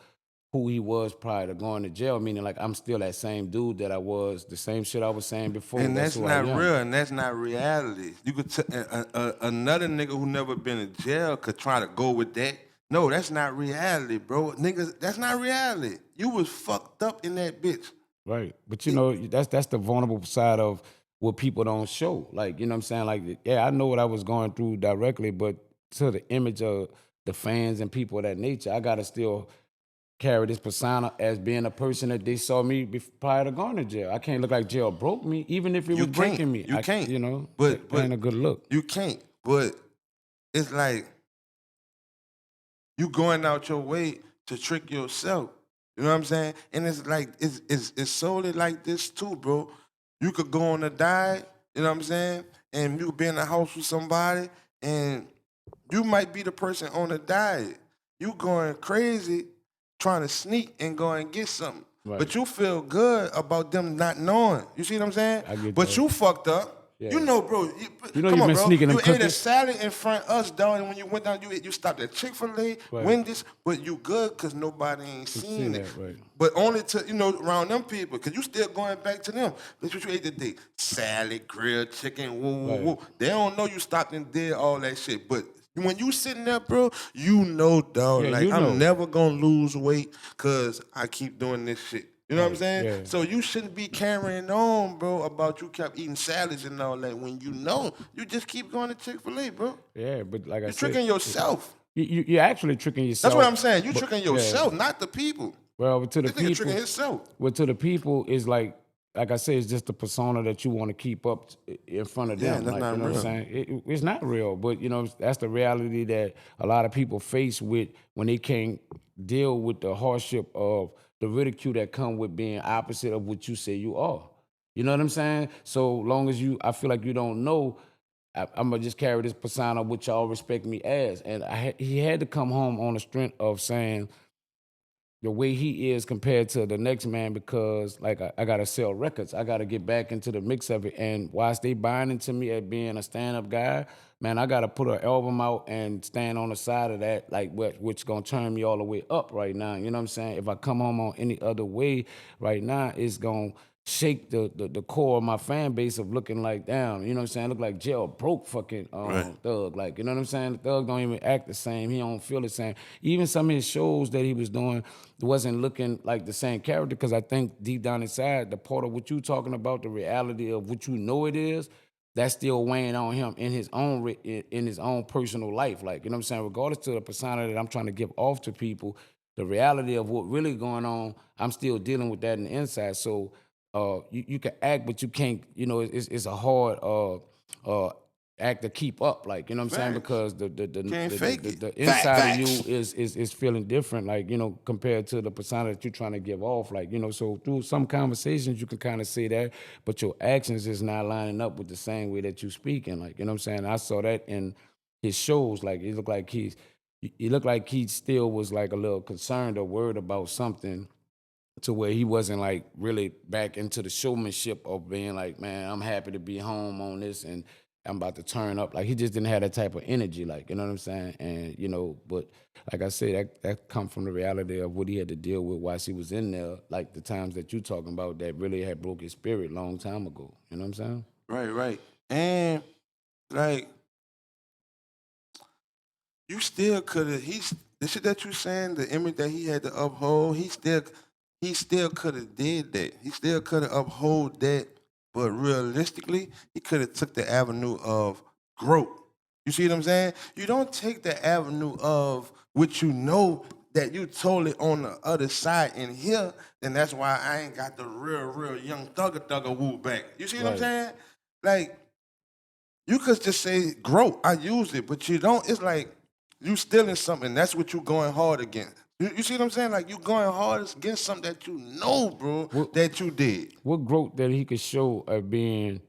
who he was prior to going to jail, meaning like I'm still that same dude that I was, the same shit I was saying before. And That's that's who I not am. real, and that's not reality. You could another nigga who never been in jail could try to go with that. No, that's not reality, bro. Niggas, that's not reality. You was fucked up in that bitch. Right. But you know, that's the vulnerable side of what people don't show. Like, you know what I'm saying? Like, yeah, I know what I was going through directly, but to the image of the fans and people of that nature, I gotta still carry this persona as being a person that they saw me prior to going to jail. I can't look like jail broke me, even if it You was can't. breaking me. You can't. You know, But that ain't a good look. you can't. But it's like you going out your way to trick yourself. You know what I'm saying? And it's like it's solely like this too, bro. You could go on a diet, you know what I'm saying? And you could be in the house with somebody and you might be the person on the diet. You going crazy trying to sneak and go and get something. Right. But you feel good about them not knowing. You see what I'm saying? I get But that. you fucked up. Yeah. You know, bro. You know Come you've on, been bro. sneaking them You ate a cookies. salad in front of us, dog. And when you went down, you stopped at Chick-fil-A, Right. Wendy's, but you good because nobody ain't See seen it. that, right. But only to, you know, around them people, because you still going back to them. That's what you ate today. Salad, grilled chicken, woo, woo, Right. woo. They don't know you stopped and did all that shit. But when you sitting there, bro, you know, dog, Yeah, like you know. I'm never gonna lose weight because I keep doing this shit. You know what I'm Right, saying? yeah. So you shouldn't be carrying on, bro, about you kept eating salads and all that when you know you just keep going to Chick-fil-A, bro. Yeah, but like I You're said, tricking yourself. you're actually tricking yourself. That's what I'm saying. You but- tricking yeah. yourself, not the people. Well, to the This nigga tricking people, himself. well, to the people is like I say, it's just the persona that you want to keep up in front of Yeah, them. that's Like, not you know what I'm real. saying? It's not real, but you know that's the reality that a lot of people face with when they can't deal with the hardship of the ridicule that come with being opposite of what you say you are. You know what I'm saying? So long as I feel like you don't know. I'm gonna just carry this persona, which y'all respect me as, and he had to come home on the strength of saying the way he is compared to the next man because like I gotta sell records. I gotta get back into the mix of it. And whilst they buying into me at being a stand-up guy, man, I gotta put an album out and stand on the side of that, like which gonna turn me all the way up right now. You know what I'm saying? If I come home on any other way right now, it's gonna shake the core of my fan base of looking like damn, you know what I'm saying? Look like jail broke fucking Right. Thug. Like, you know what I'm saying? The Thug don't even act the same. He don't feel the same. Even some of his shows that he was doing wasn't looking like the same character because I think deep down inside, the part of what you talking about, the reality of what you know it is, that's still weighing on him in his own in his own personal life. Like, you know what I'm saying? Regardless to the persona that I'm trying to give off to people, the reality of what really going on, I'm still dealing with that in the inside. So you can act, but you can't. You know, it's a hard act to keep up. Like, you know what I'm saying? Facts. Because Can't fake it. the inside of Facts. you is feeling different. Like, you know, compared to the persona that you're trying to give off. Like, you know, so through some conversations you can kind of say that, but your actions is not lining up with the same way that you speaking. Like, you know what I'm saying? I saw that in his shows. Like, it looked like he looked like he still was like a little concerned or worried about something, to where he wasn't like really back into the showmanship of being like, man, I'm happy to be home on this and I'm about to turn up. Like, he just didn't have that type of energy, like, you know what I'm saying? And, you know, but like I said, that come from the reality of what he had to deal with while he was in there, like the times that you talking about that really had broke his spirit long time ago. You know what I'm saying? Right. And like, you still could have. The shit that you saying, the image that he had to uphold. He still could have did that. He still could have uphold that. But realistically, he could have took the avenue of growth. You see what I'm saying? You don't take the avenue of what you know that you totally on the other side in here. Then that's why I ain't got the real young thugger woo back. You see what I'm Right. saying? Like, you could just say growth. I use it, but you don't. It's like you stealing something. That's what you going hard against. You see what I'm saying? Like, you going hard against something that you know, bro, that you did. What growth that he could show of being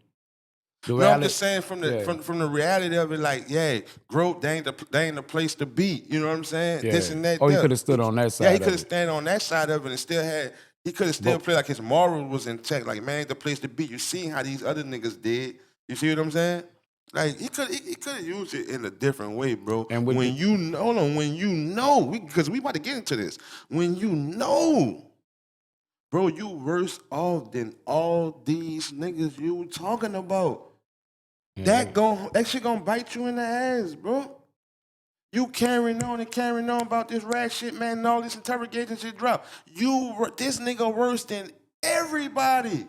the No, I'm reality? just saying from the Yeah. from the reality of it, like, yeah, growth, they ain't the place to be. You know what I'm saying? Yeah. This and that. Oh, he there. could have stood on that Yeah, side he of could have it. stand on that side of it and still had. He could have still played like his morals was intact. Like, man, ain't the place to be. You see how these other niggas did. You see what I'm saying? Like, he could have used it in a different way, bro. And with when the- you know, hold on, when you know, because we about to get into this. When you know, bro, you worse off than all these niggas you talking about. That shit gonna bite you in the ass, bro. You carrying on about this rat shit, man, and all this interrogation shit drop. This nigga worse than everybody.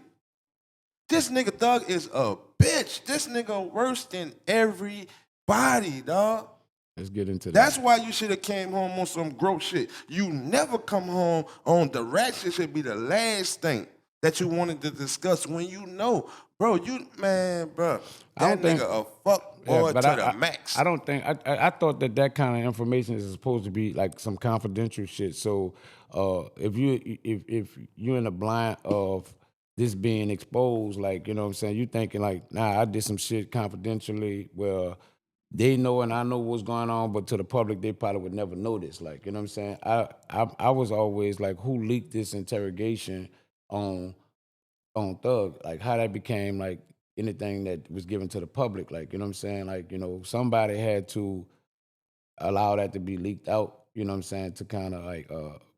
This nigga Thug is a bitch. This nigga worse than everybody, dog. Let's get into that. That's why you should have came home on some growth shit. You never come home on the rat shit. Should be the last thing that you wanted to discuss when you know, bro. Bro, I that don't think- nigga a fuck boy but to the max. I don't think I thought that kind of information is supposed to be like some confidential shit. So if you're in the blind of this being exposed, like, you know what I'm saying, you thinking like, nah, I did some shit confidentially where they know and I know what's going on, but to the public they probably would never know this. Like, you know what I'm saying? I was always like, who leaked this interrogation on Thug? Like, how that became like anything that was given to the public. Like, you know what I'm saying? Like, you know, somebody had to allow that to be leaked out, you know what I'm saying, to kind of like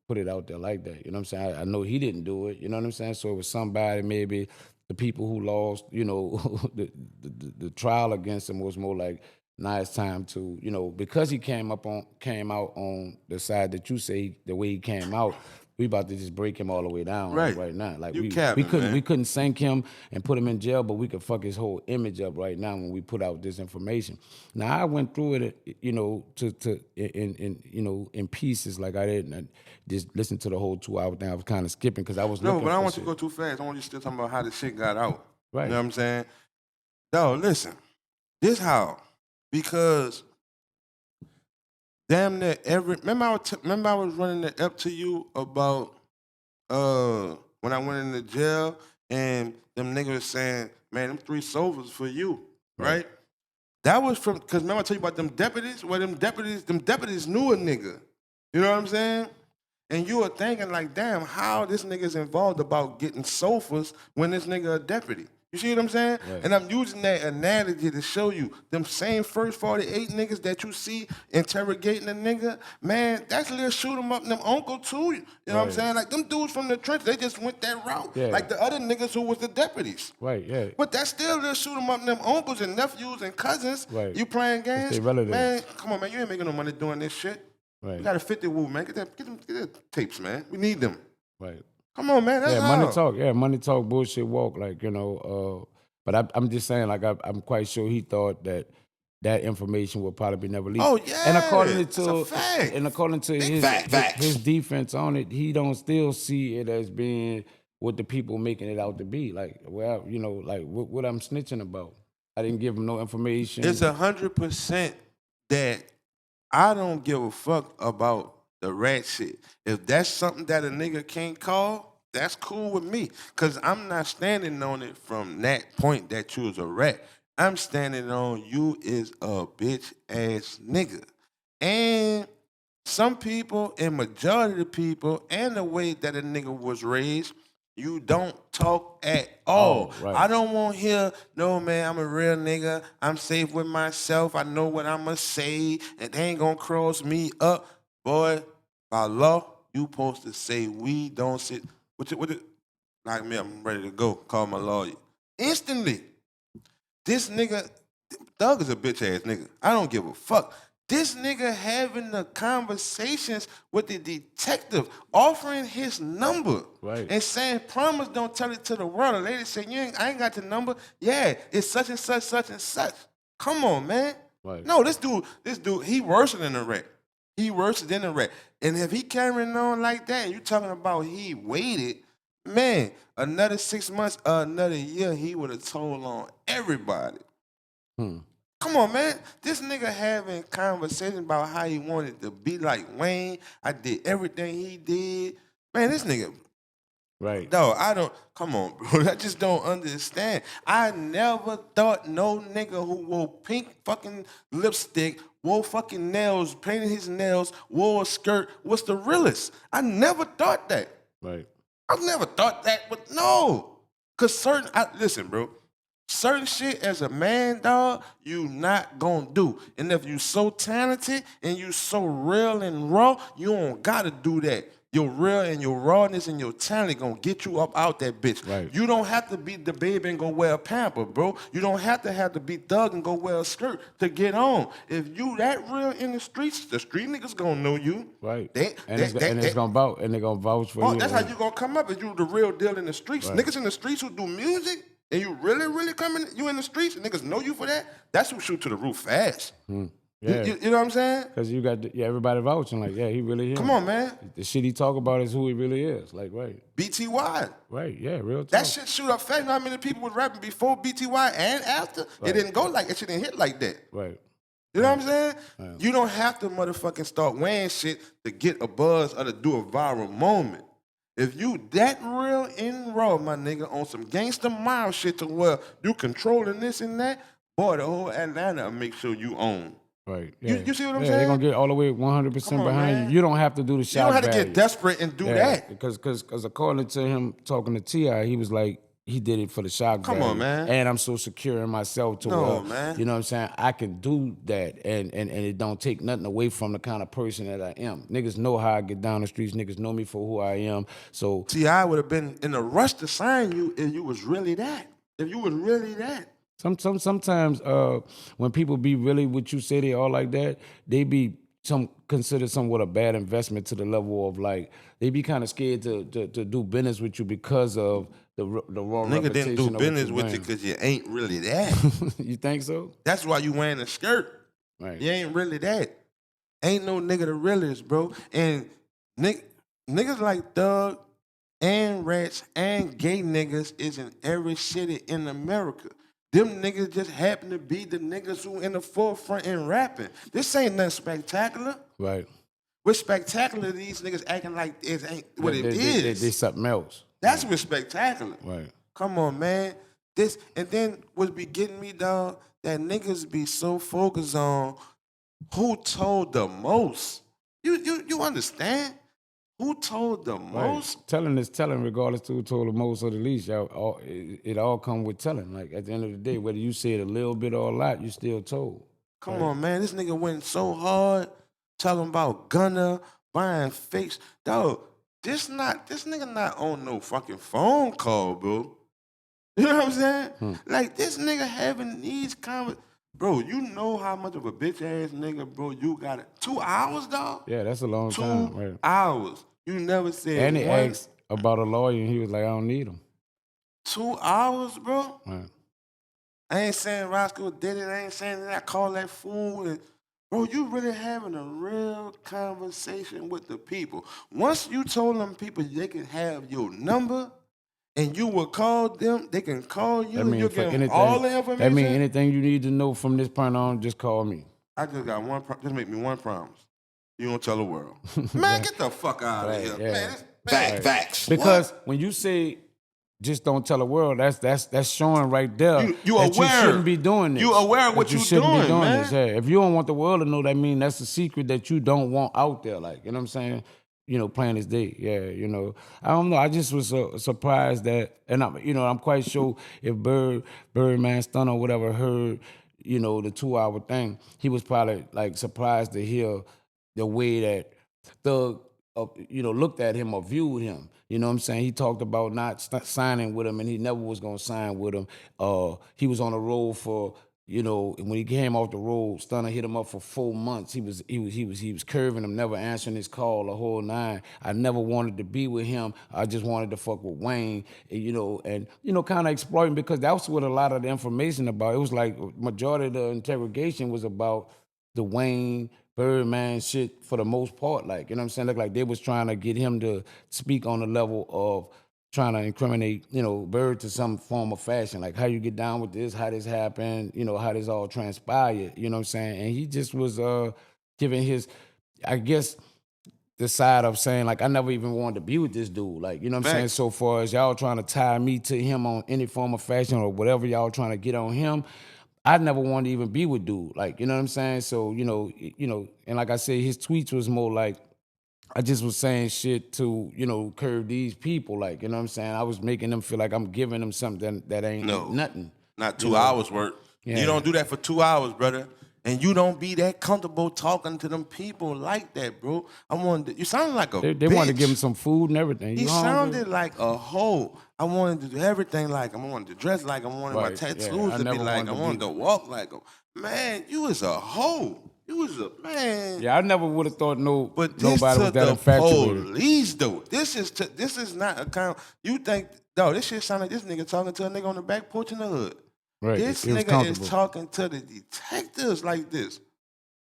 put it out there like that. You know what I'm saying? I know he didn't do it, you know what I'm saying? So it was somebody, maybe the people who lost, you know, the trial against him was more like, now it's time to, you know, because he came out on the side that you say the way he came out, we about to just break him all the way down right now. Like, You we capping, man. we couldn't sink him and put him in jail, but we could fuck his whole image up right now when we put out this information. Now I went through it, you know, in pieces. Like, I didn't just listen to the whole 2 hour thing. I was kind of skipping because I was No, looking but I for want shit. you to go too fast. I want you to still talking about how the shit got out. Right. You know what I'm saying? No, listen. This how. Because damn near remember I was running it up to you about when I went into jail and them niggas was saying, man, them 3 sofas for you, right? That was from, because remember I told you about them deputies? Well, them deputies knew a nigga. You know what I'm saying? And you were thinking like, damn, how this nigga's involved about getting sofas when this nigga a deputy. You see what I'm saying? Right. And I'm using that analogy to show you them same first 48 niggas that you see interrogating a nigga, man, that's little shoot 'em up, them uncle too. You know what I'm Right. saying? Like, them dudes from the trench, they just went that route. Yeah. Like the other niggas who was the deputies. Right, yeah. But that's still little shoot 'em up, them uncles and nephews and cousins. Right. You playing games? they relatives. Man, come on, man, you ain't making no money doing this shit. Right. You got a 50 woo, man. Get them tapes, man. We need them. Right. Come on, man. That's Yeah, how. money talk. Yeah, money talk, bullshit walk. Like, you know, but I'm just saying, like, I'm quite sure he thought that that information will probably be never leaked. Oh yeah, And according that's a to fact. and according to Big his, fact. his defense on it, he don't still see it as being what the people making it out to be. Like, well, you know, like what I'm snitching about. I didn't give him no information. It's 100% that I don't give a fuck about the rat shit. If that's something that a nigga can't call, that's cool with me. Cause I'm not standing on it from that point that you was a rat. I'm standing on you is a bitch ass nigga. And some people, and majority of the people, and the way that a nigga was raised, you don't talk at all. Oh, right. I don't want to hear, no man, I'm a real nigga. I'm safe with myself. I know what I'ma say, and they ain't gonna cross me up. Boy, by law, you supposed to say we don't sit. Like me, I'm ready to go. Call my lawyer. Instantly. This nigga, Doug is a bitch ass nigga. I don't give a fuck. This nigga having the conversations with the detective, offering his number, Right. and saying, "Promise, don't tell it to the world." The lady said, I ain't got the number. Yeah, it's such and such, such and such. Come on, man. Right. No, this dude, he worse than a rat. He worse than a rat. And if he carrying on like that, and you talking about he waited, man, another 6 months, another year, he would have told on everybody. Come on, man. This nigga having conversations about how he wanted to be like Wayne. I did everything he did. Man, this nigga, Right. no, I don't. Come on, bro. I just don't understand. I never thought no nigga who wore pink fucking lipstick, wore fucking nails, painted his nails, wore a skirt was the realest. I never thought that. Right. I never thought that, but no. Cause listen, bro. Certain shit as a man, dog, you not gonna do. And if you so talented and you so real and raw, you don't gotta do that. Your real and your rawness and your talent gonna get you up out that bitch. Right. You don't have to be the baby and go wear a pamper, bro. You don't have to be thug and go wear a skirt to get on. If you that real in the streets, the street niggas gonna know you. Right. They gonna vouch for you. that's how you gonna come up if you the real deal in the streets. Right. Niggas in the streets who do music and you really, really coming, you in the streets and niggas know you for that, that's who shoot to the roof fast. Yeah. You know what I'm saying? Because you got everybody vouching like, yeah, he really is. Come on, man. The shit he talk about is who he really is. Like, right. BTY. Right, yeah, real talk. That shit shoot up fast. You know how many people was rapping before BTY and after? It didn't go like that. Shit didn't hit like that. Right. You know what I'm saying? You don't have to motherfucking start wearing shit to get a buzz or to do a viral moment. If you that real and raw, my nigga, on some gangster mile shit to where you controlling this and that, boy, the whole Atlanta will make sure you own. Right. You see what I'm yeah, saying? They're gonna get all the way 100% Come on, behind man. you. You don't have to do the You shot don't have to value. get desperate and do that. Because according to him talking to T.I., he was like, he did it for the shock Come value. on, man. And I'm so secure in myself to No, man. you know what I'm saying? I can do that and it don't take nothing away from the kind of person that I am. Niggas know how I get down the streets. Niggas know me for who I am. So T.I. would have been in a rush to sign you if you was really that. If you was really that. Sometimes when people be really what you say they are like that, they be considered somewhat a bad investment to the level of like they be kind of scared to do business with you because of the wrong Nigga reputation. didn't do of business what with you because you ain't really that. You think so? That's why you wearing a skirt. Right. You ain't really that. Ain't no nigga the realest, bro. And niggas like Thug and Rats and gay niggas is in every city in America. Them niggas just happen to be the niggas who in the forefront and rapping. This ain't nothing spectacular. Right. What's spectacular, these niggas acting like it ain't what it is. They something else. That's what's spectacular. Right. Come on, man. And then what be getting me, dog, that niggas be so focused on who told the most. You understand? Who told the most? Right. Telling is telling, regardless to who told the most or the least. It all come with telling. Like at the end of the day, whether you say it a little bit or a lot, you still told. Come on, man. This nigga went so hard talking about Gunna, buying fakes. Dog, this nigga not on no fucking phone call, bro. You know what I'm saying? Like this nigga having these bro, you know how much of a bitch ass nigga, bro, you got it. 2 hours, dog? Yeah, that's a long time. Right. 2 hours. You never said And he one. asked about a lawyer, and he was like, I don't need him. 2 hours, bro? Right. I ain't saying Roscoe did it. I ain't saying that I call that fool. And, bro, you really having a real conversation with the people. Once you told them people they can have your number and you will call them, they can call you and you'll give them all the information. That means anything you need to know from this point on, just call me. I just got one, just make me one promise. You don't tell the world. Man, get the fuck out of here. Yeah. Man, facts. Because when you say just don't tell the world, that's showing right there you that aware. you shouldn't be doing this. You aware of what you you're shouldn't doing, be doing man. this. Yeah. If you don't want the world to know, that means that's a secret that you don't want out there. Like, you know what I'm saying? You know, plain as day. Yeah, you know. I don't know. I just was surprised that, and I'm quite sure if Birdman Stunner or whatever heard, you know, the 2-hour thing, he was probably like surprised to hear the way that Thug, looked at him or viewed him. You know what I'm saying? He talked about not signing with him, and he never was gonna sign with him. He was on the road for, when he came off the road, Stunner hit him up for 4 months. He was curving him, never answering his call, the whole nine. I never wanted to be with him. I just wanted to fuck with Wayne, and kind of exploiting, because that's what a lot of the information about. It was like majority of the interrogation was about the Wayne Birdman shit for the most part. Like, you know what I'm saying? Look like they was trying to get him to speak on the level of trying to incriminate, Bird to some form of fashion. Like, how you get down with this, how this happened, how this all transpired, you know what I'm saying? And he just was giving his, I guess, the side of saying, like, I never even wanted to be with this dude. Like, you know what I'm saying? So far as y'all trying to tie me to him on any form of fashion or whatever y'all trying to get on him, I never wanted to even be with dude. Like, you know what I'm saying? So, and like I said, his tweets was more like, I just was saying shit to, curve these people. Like, you know what I'm saying? I was making them feel like I'm giving them something that ain't nothing. Not 2 hours work. Yeah. You don't do that for 2 hours, brother. And you don't be that comfortable talking to them people like that, bro. You sounded like a They wanted to give him some food and everything. He sounded like a hoe. I wanted to do everything like him. I wanted to dress like him. I wanted my tattoos to be like him. I wanted to walk like him. Man, you was a hoe. You was a man. Yeah, I never would have thought but nobody was that infatuated. Police, though. This is not a kind. You think, this shit sound like this nigga talking to a nigga on the back porch in the hood. Right. This nigga is talking to the detectives like this.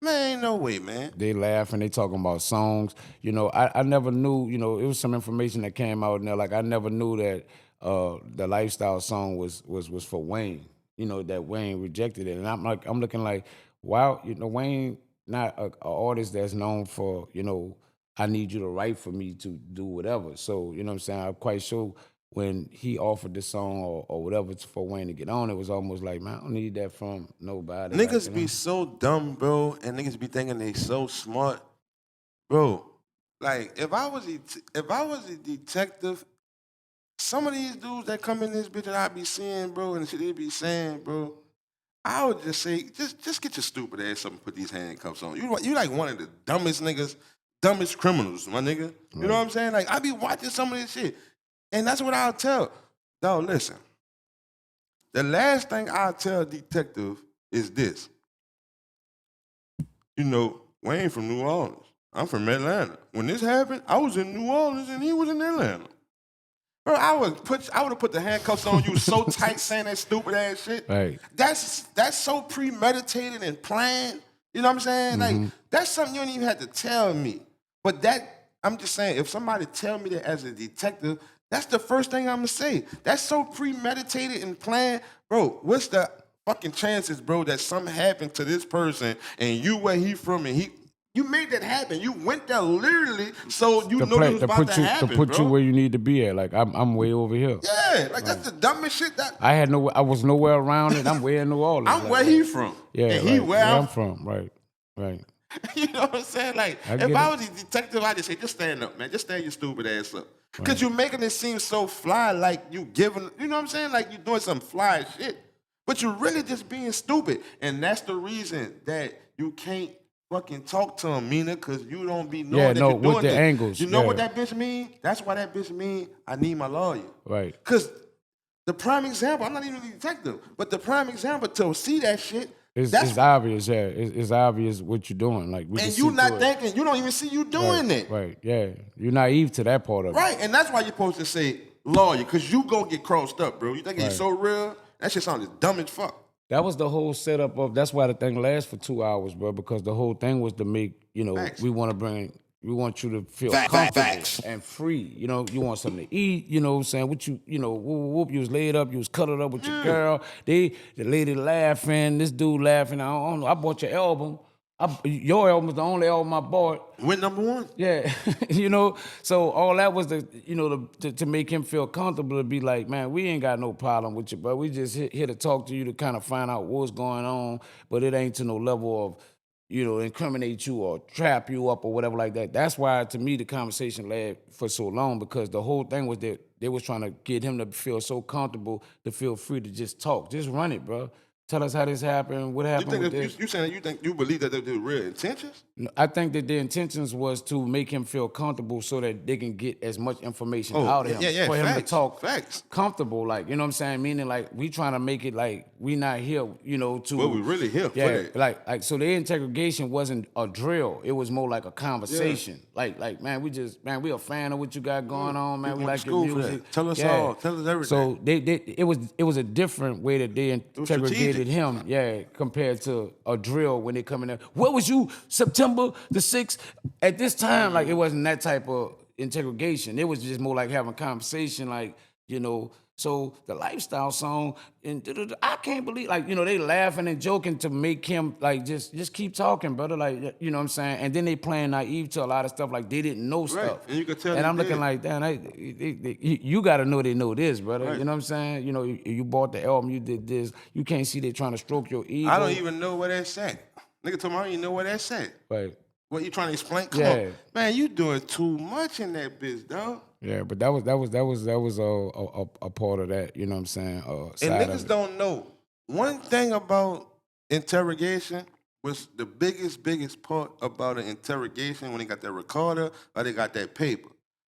Man, ain't no way, man. They laugh and they talking about songs. I never knew, it was some information that came out in there. Like, I never knew that the Lifestyle song was for Wayne. That Wayne rejected it. And I'm looking like, wow, Wayne not a artist that's known for, I need you to write for me to do whatever. So, you know what I'm saying? I'm quite sure when he offered the song or whatever for Wayne to get on, it was almost like, man, I don't need that from nobody. Niggas be so dumb, bro, and niggas be thinking they so smart. Bro, like, if I was a detective, some of these dudes that come in this bitch that I be seeing, bro, and shit they be saying, bro, I would just say, just get your stupid ass up and put these handcuffs on. You like one of the dumbest niggas, dumbest criminals, my nigga. You know what I'm saying? Like, I be watching some of this shit. And that's what I'll tell. Dog, listen. The last thing I'll tell a detective is this. Wayne from New Orleans. I'm from Atlanta. When this happened, I was in New Orleans and he was in Atlanta. Bro, I would have put the handcuffs on you so tight saying that stupid ass shit. Right. That's so premeditated and planned. You know what I'm saying? Mm-hmm. Like, that's something you don't even have to tell me. But I'm just saying, if somebody tell me that as a detective, that's the first thing I'm gonna say. That's so premeditated and planned. Bro, what's the fucking chances, bro, that something happened to this person and you where he from and you made that happen. You went there literally so you know it was about to happen, to put bro. you where you need to be at. Like, I'm way over here. Yeah, like that's the dumbest shit that I was nowhere around it. I'm way in New Orleans. I'm where he from. Yeah, and he where I'm from. Right. You know what I'm saying? Like, if I was a detective, I'd just say, just stand up, man. Just stand your stupid ass up. Because you're making it seem so fly, like you giving, you know what I'm saying? Like you're doing some fly shit. But you're really just being stupid. And that's the reason that you can't fucking talk to him, MEANA, because you don't be knowing that you're doing with the angles. You know what that bitch mean? That's why that bitch mean I need my lawyer. Right. Because the prime example, I'm not even a detective, but the prime example to see that shit, it's obvious, yeah. It's obvious what you're doing. Like, and you not thinking, you don't even see you doing it. Right, yeah. You're naive to that part of it. Right, and that's why you're supposed to say lawyer, because you gonna get crossed up, bro. You think it's so real? That shit sounds dumb as fuck. That was the whole setup of. That's why the thing lasts for 2 hours, bro. Because the whole thing was to make Facts. we want you to feel comfortable Facts. and free. You want something to eat. You know what I'm saying? What whoop, you was laid up, you was cuddled up with your girl. The lady laughing, this dude laughing. I don't know. I bought your album. Your album was the only album I bought. Went #1. Yeah, so all that was to make him feel comfortable, to be like, man, we ain't got no problem with you, but we just here to talk to you to kind of find out what's going on, but it ain't to no level of, incriminate you or trap you up or whatever like that. That's why, to me, the conversation lasted for so long, because the whole thing was that they was trying to get him to feel so comfortable, to feel free to just talk, just run it, bro. Tell us how this happened. What You happened think with that, this? you saying you believe that they did real intentions? No, I think that their intentions was to make him feel comfortable so that they can get as much information Oh, out of him. yeah, for him to facts, talk facts. comfortable, like, you know what I'm saying? Meaning, like, we trying to make it like we not here, to... Well, we really here for Yeah, that. so their interrogation wasn't a drill. It was more like a conversation. Like, man, we a fan of what you got going on, man. We went like to your school for that. music. Tell us all. Tell us everything. So it was a different way that they interrogated strategic. him, compared to a drill when they come in there. Where was you September the 6th at this time? Like, it wasn't that type of interrogation. It was just more like having a conversation, like, so the lifestyle song, and I can't believe, like, they laughing and joking to make him, like, just keep talking, brother, like, you know what I'm saying? And then they playing naive to a lot of stuff, like they didn't know stuff. And you could tell And they I'm looking did. like, damn, you got to know they know this, brother. Right. You know what I'm saying? You bought the album, you did this. You can't see they trying to stroke your ego. I don't even know where that's at. Nigga told me I don't even know where that's at. Right. What you trying to explain? Come Yeah. on, man, you doing too much in that bitch, dog. Yeah, but that was a part of that. You know what I'm saying? And Side niggas of it. don't know. One thing about interrogation was the biggest part about an interrogation when they got that recorder or they got that paper.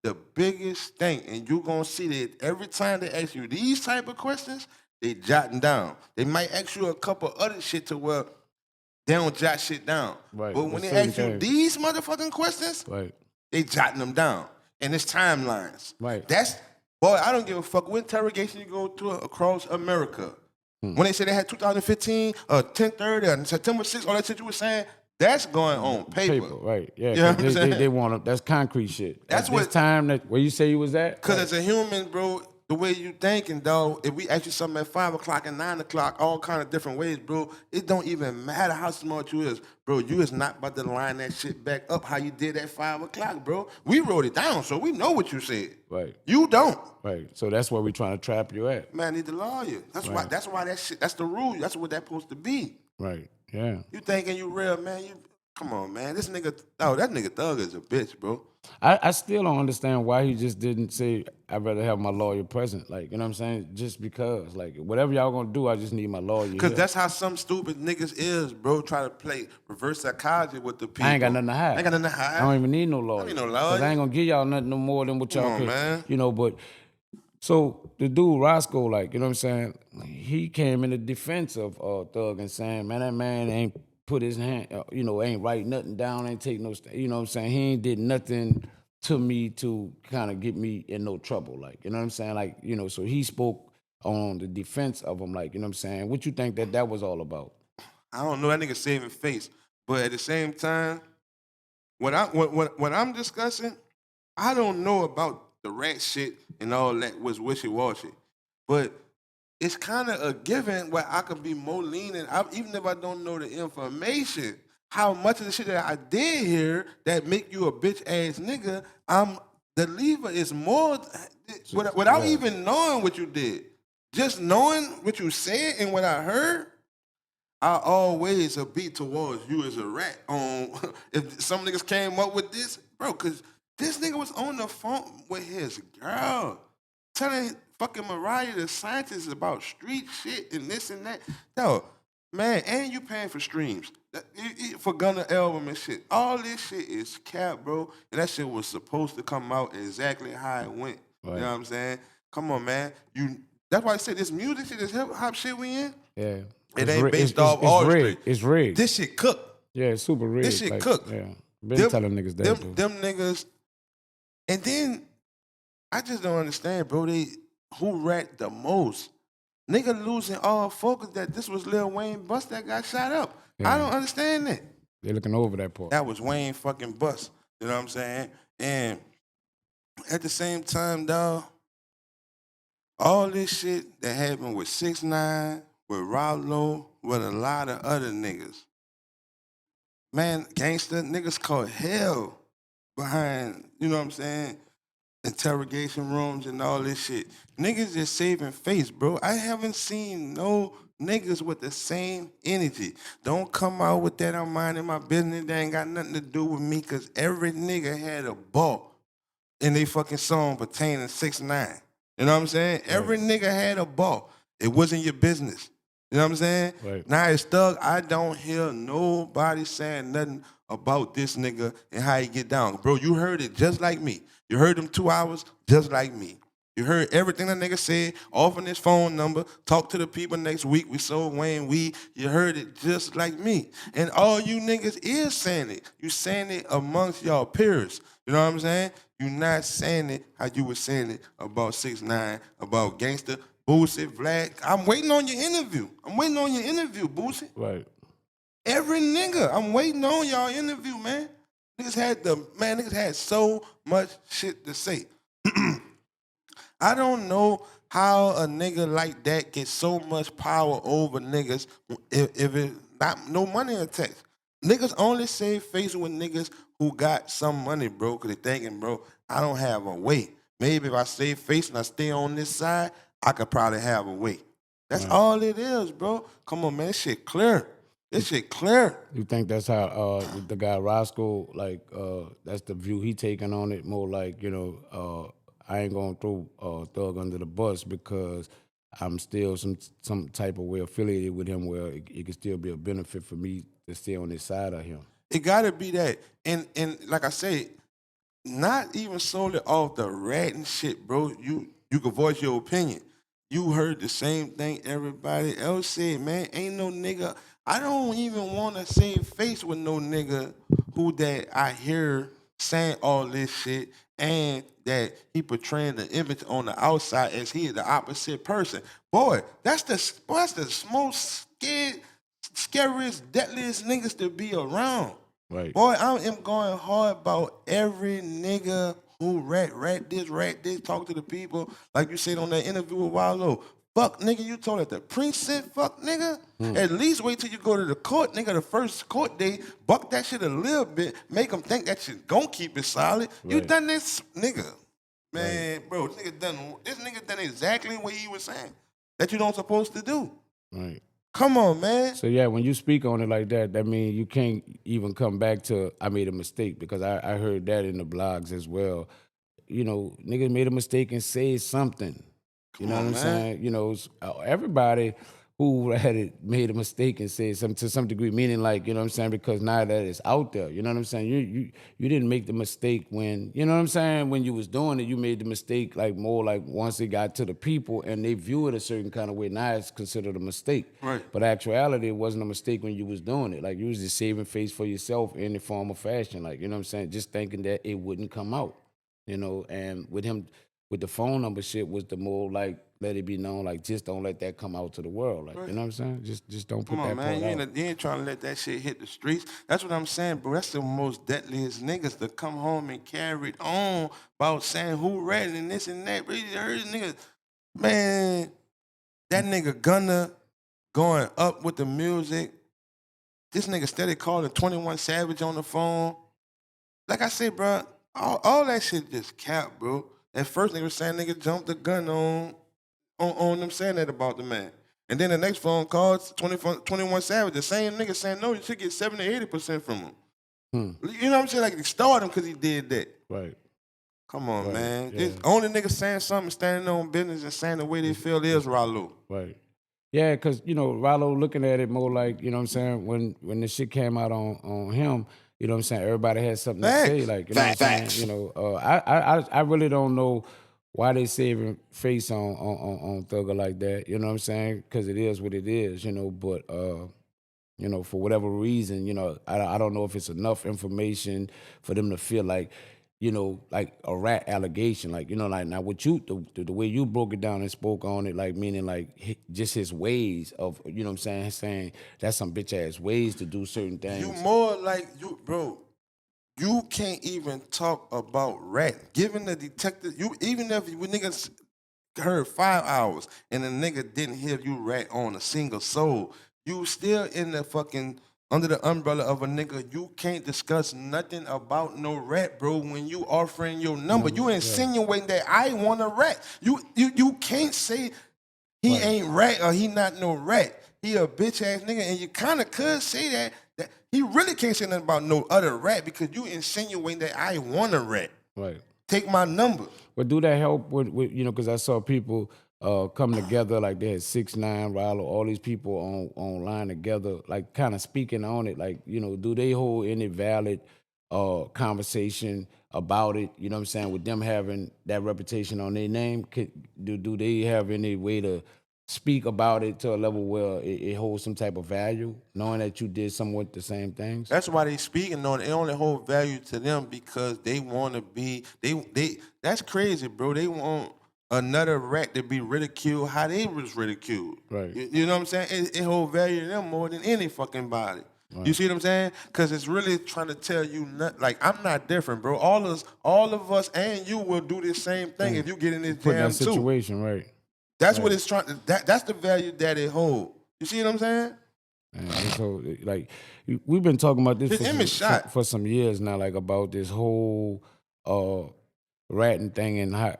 The biggest thing, and you gonna see that every time they ask you these type of questions, they jotting down. They might ask you a couple other shit to where they don't jot shit down. Right. But when There's they ask you certain things. these motherfucking questions, Right. they jotting them down. And it's timelines. Right. Boy, I don't give a fuck what interrogation you go to across America. When they say they had 2015, 1030, and September 6th, all that shit you were saying, that's going on paper. Right? Yeah. You know what I'm they saying? want that's concrete shit. That's At this what- time that where you say you was at. Because as a human, bro, the way you thinking, dog, if we ask you something at 5 o'clock and 9 o'clock, all kind of different ways, bro, it don't even matter how smart you is. Bro, you is not about to line that shit back up how you did at 5 o'clock, bro. We wrote it down, so we know what you said. Right. You don't. Right. So that's where we trying to trap you at. Man, I need the lawyer. That's Right. why that shit, that's the rule. That's what that's supposed to be. Right. Yeah. You thinking you real, man. Come on, man. This nigga, that nigga Thug is a bitch, bro. I still don't understand why he just didn't say, I'd rather have my lawyer present. Like, you know what I'm saying? Just because. Like, whatever y'all gonna do, I just need my lawyer Because here. that's how some stupid niggas is, bro. Try to play reverse psychology with the people. I ain't got nothing to hide. I ain't got nothing to hide. I don't even need no lawyer. need no lawyer. Because I ain't gonna give y'all nothing no more than what y'all Come on, could. man. But so the dude Roscoe, like, you know what I'm saying? He came in the defense of Thug and saying, man, that man ain't put his hand, ain't write nothing down, ain't take no, you know what I'm saying? He ain't did nothing to me to kind of get me in no trouble, like, you know what I'm saying? Like, so he spoke on the defense of him, like, you know what I'm saying? What you think that was all about? I don't know, that nigga saving face. But at the same time, when I'm discussing, I don't know about the rat shit and all that was wishy-washy. But it's kind of a given where I could be more lenient, even if I don't know the information. How much of the shit that I did here that make you a bitch-ass nigga, the lever is more, without even knowing what you did. Just knowing what you said and what I heard, I always a beat towards you as a rat. If some niggas came up with this, bro, because this nigga was on the phone with his girl, telling fucking Mariah the scientist about street shit and this and that. Yo, man, and you paying for streams. For Gunna album and shit. All this shit is cap, bro. And that shit was supposed to come out exactly how it went. Right. You know what I'm saying? Come on, man. That's why I said this music shit, this hip-hop shit we in, Yeah. it ain't based off all rigged. street. It's rigged. This shit cooked. Yeah, it's super rigged. This shit cooked. Yeah. Been telling niggas that, dude. Them niggas. And then, I just don't understand, bro. Who rat the most? Nigga losing all focus that this was Lil Wayne Bus that got shot up. I don't understand that. They're looking over that part. That was Wayne fucking Bus. You know what I'm saying? And at the same time, dog, all this shit that happened with 6ix9ine, with Rollo, with a lot of other niggas. Man, gangster niggas caught hell behind, you know what I'm saying, interrogation rooms and all this shit. Niggas just saving face, bro. I haven't seen no niggas with the same energy. Don't come out with that I'm minding my business. That ain't got nothing to do with me, because every nigga had a ball in they fucking song pertaining to 6ix9ine. You know what I'm saying? Every nigga had a ball. It wasn't your business. You know what I'm saying? Right. Now it's Thug. I don't hear nobody saying nothing about this nigga and how he get down. Bro, you heard it just like me. You heard them 2 hours just like me. You heard everything that nigga said, offering his phone number, talk to the people next week, we sold Wayne weed. You heard it just like me. And all you niggas is saying it. You saying it amongst y'all peers. You know what I'm saying? You not saying it how you were saying it about 6ix9ine, about Gangsta, Boosie, Vlad. I'm waiting on your interview. Boosie. Right. Every nigga, I'm waiting on y'all interview, man. Niggas had so much shit to say. I don't know how a nigga like that gets so much power over niggas if it not no money attached. Niggas only save face with niggas who got some money, bro, because they thinking, bro, I don't have a way. Maybe if I save face and I stay on this side, I could probably have a way. That's all it is, bro. Come on, man, this shit clear. You think that's how the guy Roscoe, like, that's the view he taking on it? More like, you know, I ain't gonna throw Thug under the bus because I'm still some type of way affiliated with him where it could still be a benefit for me to stay on this side of him. It gotta be that. And like I say, not even solely off the rat and shit, bro. You can voice your opinion. You heard the same thing everybody else said, man. Ain't no nigga. I don't even want to save face with no nigga who that I hear saying all this shit and that he portraying the image on the outside as he is the opposite person. Boy, that's the most scariest, deadliest niggas to be around. Right. Boy, I am going hard about every nigga who rat this, talk to the people. Like you said on that interview with Wallow. Fuck, nigga, you told at the precinct, fuck, nigga. At least wait till you go to the court, nigga, the first court day, buck that shit a little bit, make them think that shit gon' keep it solid. You done this, nigga. Man, bro, this nigga done exactly what he was saying that you don't supposed to do. Right. Come on, man. So yeah, when you speak on it like that, that means you can't even come back to I made a mistake, because I heard that in the blogs as well. You know, niggas made a mistake and said something. You know what I'm saying? You know, everybody who had it made a mistake and said something to some degree, meaning like, you know what I'm saying, because now that it's out there, you know what I'm saying? You didn't make the mistake when, you know what I'm saying, when you was doing it, you made the mistake like more like once it got to the people and they view it a certain kind of way, now it's considered a mistake. Right. But actuality, it wasn't a mistake when you was doing it. Like you was just saving face for yourself in the form of fashion, like, you know what I'm saying, just thinking that it wouldn't come out, you know, and with him, with the phone number shit was the more like, let it be known, like just don't let that come out to the world. Like, you know what I'm saying? Just don't put Come on, that part man. out. You ain't trying to let that shit hit the streets. That's what I'm saying, bro. That's the most deadliest niggas to come home and carry it on about saying who ready and this and that. Bro, you heard niggas, man, that nigga Gunna going up with the music. This nigga steady calling 21 Savage on the phone. Like I said, bro, all that shit just cap, bro. At first nigga was saying nigga jumped the gun on them saying that about the man. And then the next phone call, 21 Savage, the same nigga saying, no, you should get 70 to 80% from him. You know what I'm saying? Like, they started him because he did that. Right. Come on, Right, man. yeah. This only nigga saying something, standing on business and saying the way they feel is Rollo. Right. Yeah, because, you know, Rollo looking at it more like, you know what I'm saying, when the shit came out on him, you know what I'm saying, everybody had something to say. Like, you know what I'm saying? You know, I really don't know why they saving face on Thugger like that, you know what I'm saying? Because it is what it is, you know, but, you know, for whatever reason, you know, I don't know if it's enough information for them to feel like, like a rat allegation, like like now what you the way you broke it down and spoke on it, like meaning like just his ways of what I'm saying that's some bitch ass ways to do certain things. You more like you, bro. You can't even talk about rat. Giving the detective, you even if you niggas heard 5 hours and the nigga didn't hear you rat on a single soul, you still in the fucking under the umbrella of a nigga. You can't discuss nothing about no rat, bro. When you offering your number, you insinuating that I want a rat. You can't say he ain't rat or he not no rat. He a bitch ass nigga, and you kind of could say that he really can't say nothing about no other rat because you insinuating that I want a rat. Right. Take my number. But do that help with because I saw people come together, like they had 6ix9ine, Rollo, all these people online together, like kind of speaking on it, like do they hold any valid conversation about it? You know what I'm saying? With them having that reputation on their name, do they have any way to speak about it to a level where it holds some type of value, knowing that you did somewhat the same things? That's why they speaking on it. It only hold value to them because they want to be they. That's crazy, bro. They want another rat to be ridiculed how they was ridiculed. Right. You know what I'm saying? It hold value to them more than any fucking body. Right. You see what I'm saying? Because it's really trying to tell you, like I'm not different, bro. All of us, and you will do the same thing if you get in this Put in jam that situation, too. right? That's what it's trying. That's the value that it hold. You see what I'm saying? And so, like, we've been talking about this for some years now, like about this whole ratting thing and how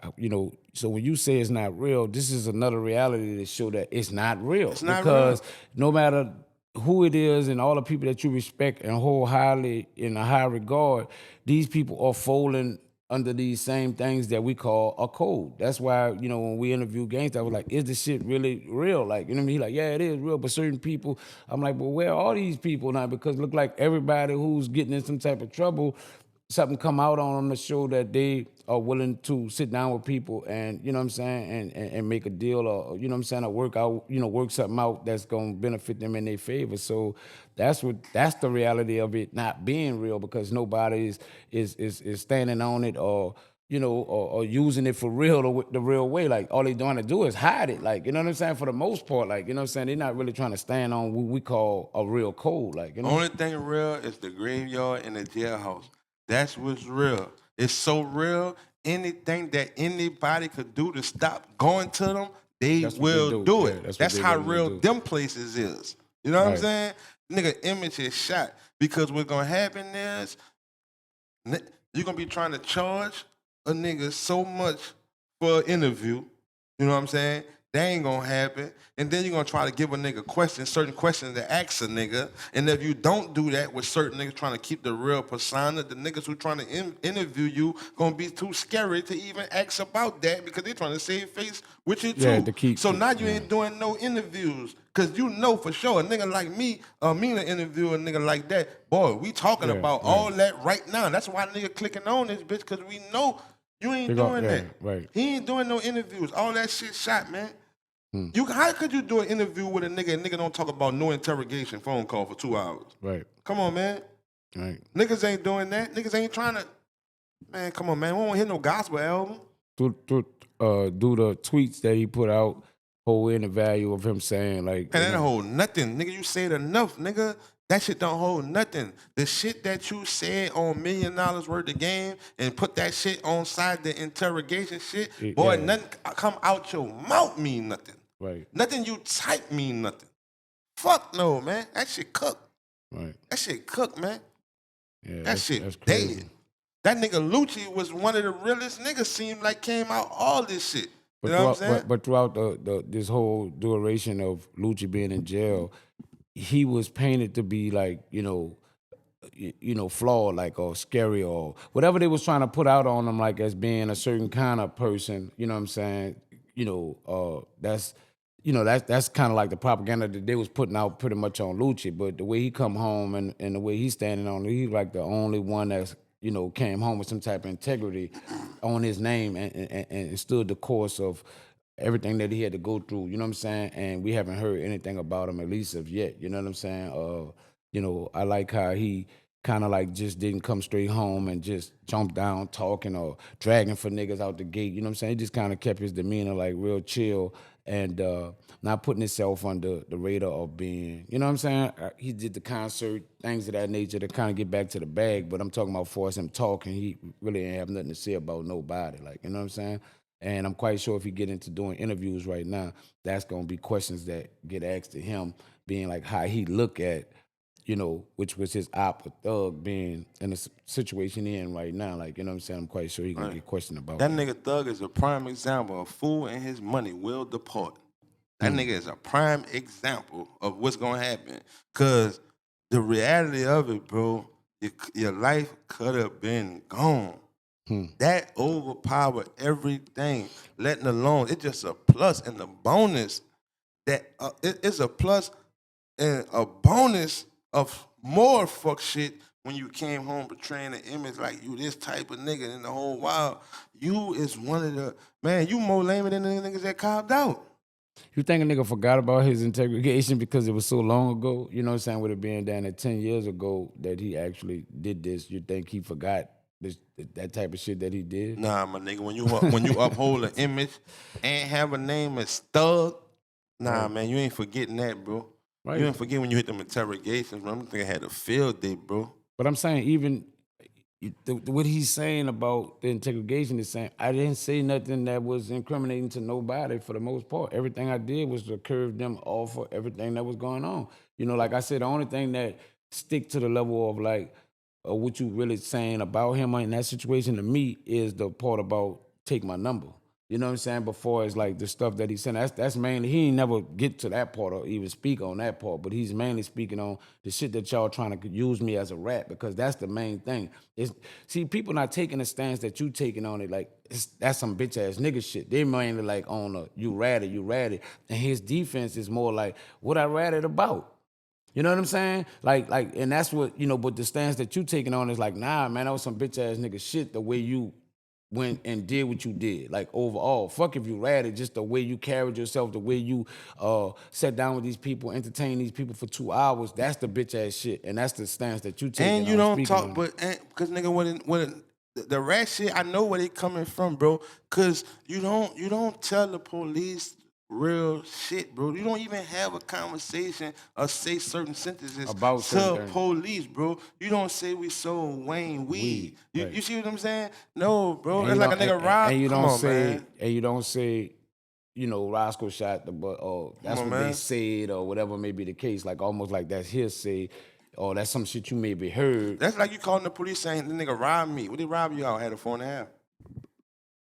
So when you say it's not real, this is another reality to show that it's not real. It's not because real. No matter who it is and all the people that you respect and hold highly in a high regard, these people are falling under these same things that we call a code. That's why, when we interview gangsters, I was like, is this shit really real? Like, you know what I mean? He like, yeah, it is real, but certain people, I'm like, well, where are these people now? Because look like everybody who's getting in some type of trouble, something come out on them to show that they are willing to sit down with people and, you know what I'm saying, and make a deal or, you know what I'm saying, or work out, work something out that's going to benefit them in their favor. So that's the reality of it not being real, because nobody is standing on it or, or using it for real the real way. Like, all they doing to do is hide it. Like, you know what I'm saying? For the most part, like, you know what I'm saying? They're not really trying to stand on what we call a real code. Like, Only thing real is the graveyard and the jailhouse. That's what's real. It's so real. Anything that anybody could do to stop going to them, they will do it. Yeah, that's how real them places is. You know what I'm saying? Nigga, image is shot. Because what's gonna happen is you're gonna be trying to charge a nigga so much for an interview. You know what I'm saying? That ain't gonna happen. And then you're gonna try to give a nigga certain questions to ask a nigga. And if you don't do that with certain niggas trying to keep the real persona, the niggas who trying to interview you gonna be too scary to even ask about that because they trying to save face with you too. So now you ain't doing no interviews. Cause you know for sure a nigga like me, MEANA interview a nigga like that, boy, we talking about all that right now. That's why nigga clicking on this bitch, cause we know you ain't doing that. Right. He ain't doing no interviews. All that shit shot, man. How could you do an interview with a nigga and nigga don't talk about no interrogation phone call for 2 hours? Right. Come on, man. Right. Niggas ain't doing that. Niggas ain't trying to. Man, come on, man. We don't hear no gospel album. Do the tweets that he put out hold any value of him saying like? And that don't hold nothing, nigga. You said enough, nigga. That shit don't hold nothing. The shit that you said on $1 million worth of game and put that shit on side the interrogation shit, boy, nothing come out your mouth mean nothing. Right. Nothing you type mean nothing. Fuck no, man. That shit cooked. Right. That shit cooked, man. Yeah, that shit dead. That nigga Lucci was one of the realest niggas seemed like came out all this shit. You know what I'm saying? But throughout this whole duration of Lucci being in jail, he was painted to be like, flawed, like, or scary, or whatever they was trying to put out on him, like as being a certain kind of person. You know what I'm saying? That's kind of like the propaganda that they was putting out pretty much on Lucci. But the way he come home and the way he's standing on it, he's like the only one that's came home with some type of integrity on his name and stood the course of everything that he had to go through. You know what I'm saying? And we haven't heard anything about him, at least of yet. You know what I'm saying? I like how he kind of like just didn't come straight home and just jump down talking or dragging for niggas out the gate. You know what I'm saying? He just kind of kept his demeanor like real chill and not putting himself under the radar of being, you know what I'm saying? He did the concert, things of that nature to kind of get back to the bag, but I'm talking about for us him talking, he really ain't have nothing to say about nobody. Like, you know what I'm saying? And I'm quite sure if he get into doing interviews right now, that's gonna be questions that get asked to him, being like how he look at, you know, which was his op or thug being in the situation he in right now. Like, you know what I'm saying? I'm quite sure he gonna get questioned about That that. nigga Thug is a prime example. A fool and his money will depart. That nigga is a prime example of what's gonna happen. Cause the reality of it, bro, your life could have been gone. That overpowered everything. Letting alone, it's just a plus and a bonus. That it's a plus and a bonus of more fuck shit when you came home portraying an image like you this type of nigga in the whole wild. You is one of the man. You more lame than the niggas that copped out. You think a nigga forgot about his interrogation because it was so long ago? You know what I'm saying? With it being down at 10 years ago that he actually did this, you think he forgot this, that type of shit that he did? Nah, my nigga, when you uphold an image and have a name as Thug, nah, man, you ain't forgetting that, bro. Right. You ain't forget when you hit them interrogations, bro. I'm thinking I had a field day, bro. But I'm saying even what he's saying about the interrogation is saying I didn't say nothing that was incriminating to nobody for the most part. Everything I did was to curve them off of everything that was going on. You know, like I said, the only thing that stick to the level of like what you really saying about him in that situation to me is the part about take my number. You know what I'm saying? Before it's like the stuff that he's saying, that's mainly, he ain't never get to that part or even speak on that part, but he's mainly speaking on the shit that y'all trying to use me as a rat because that's the main thing. See, people not taking the stance that you taking on it, like, that's some bitch ass nigga shit. They mainly like on you ratted. And his defense is more like, what I ratted about. You know what I'm saying? Like, and that's what, you know, but the stance that you taking on is like, nah, man, that was some bitch ass nigga shit the way you went and did what you did. Like overall, fuck if you ratted, just the way you carried yourself, the way you sat down with these people, entertained these people for 2 hours, that's the bitch ass shit. And that's the stance that you taking And you on don't speaking talk, on. but because nigga, when the rat shit, I know where they coming from, bro. Cause you don't tell the police real shit, bro. You don't even have a conversation or say certain sentences About certain to things. police, bro. You don't say we sold Wayne weed. You, right. you see what I'm saying? No, bro. And It's you like a don't- nigga rob. and you Come don't on, say, man. and you don't say, you know, Roscoe shot the butt, or that's on, what they man. said, or whatever may be the case. Like almost like that's hearsay, or that's some shit you maybe heard. That's like you calling the police saying the nigga robbed me. What they rob you out? I had a 4.5.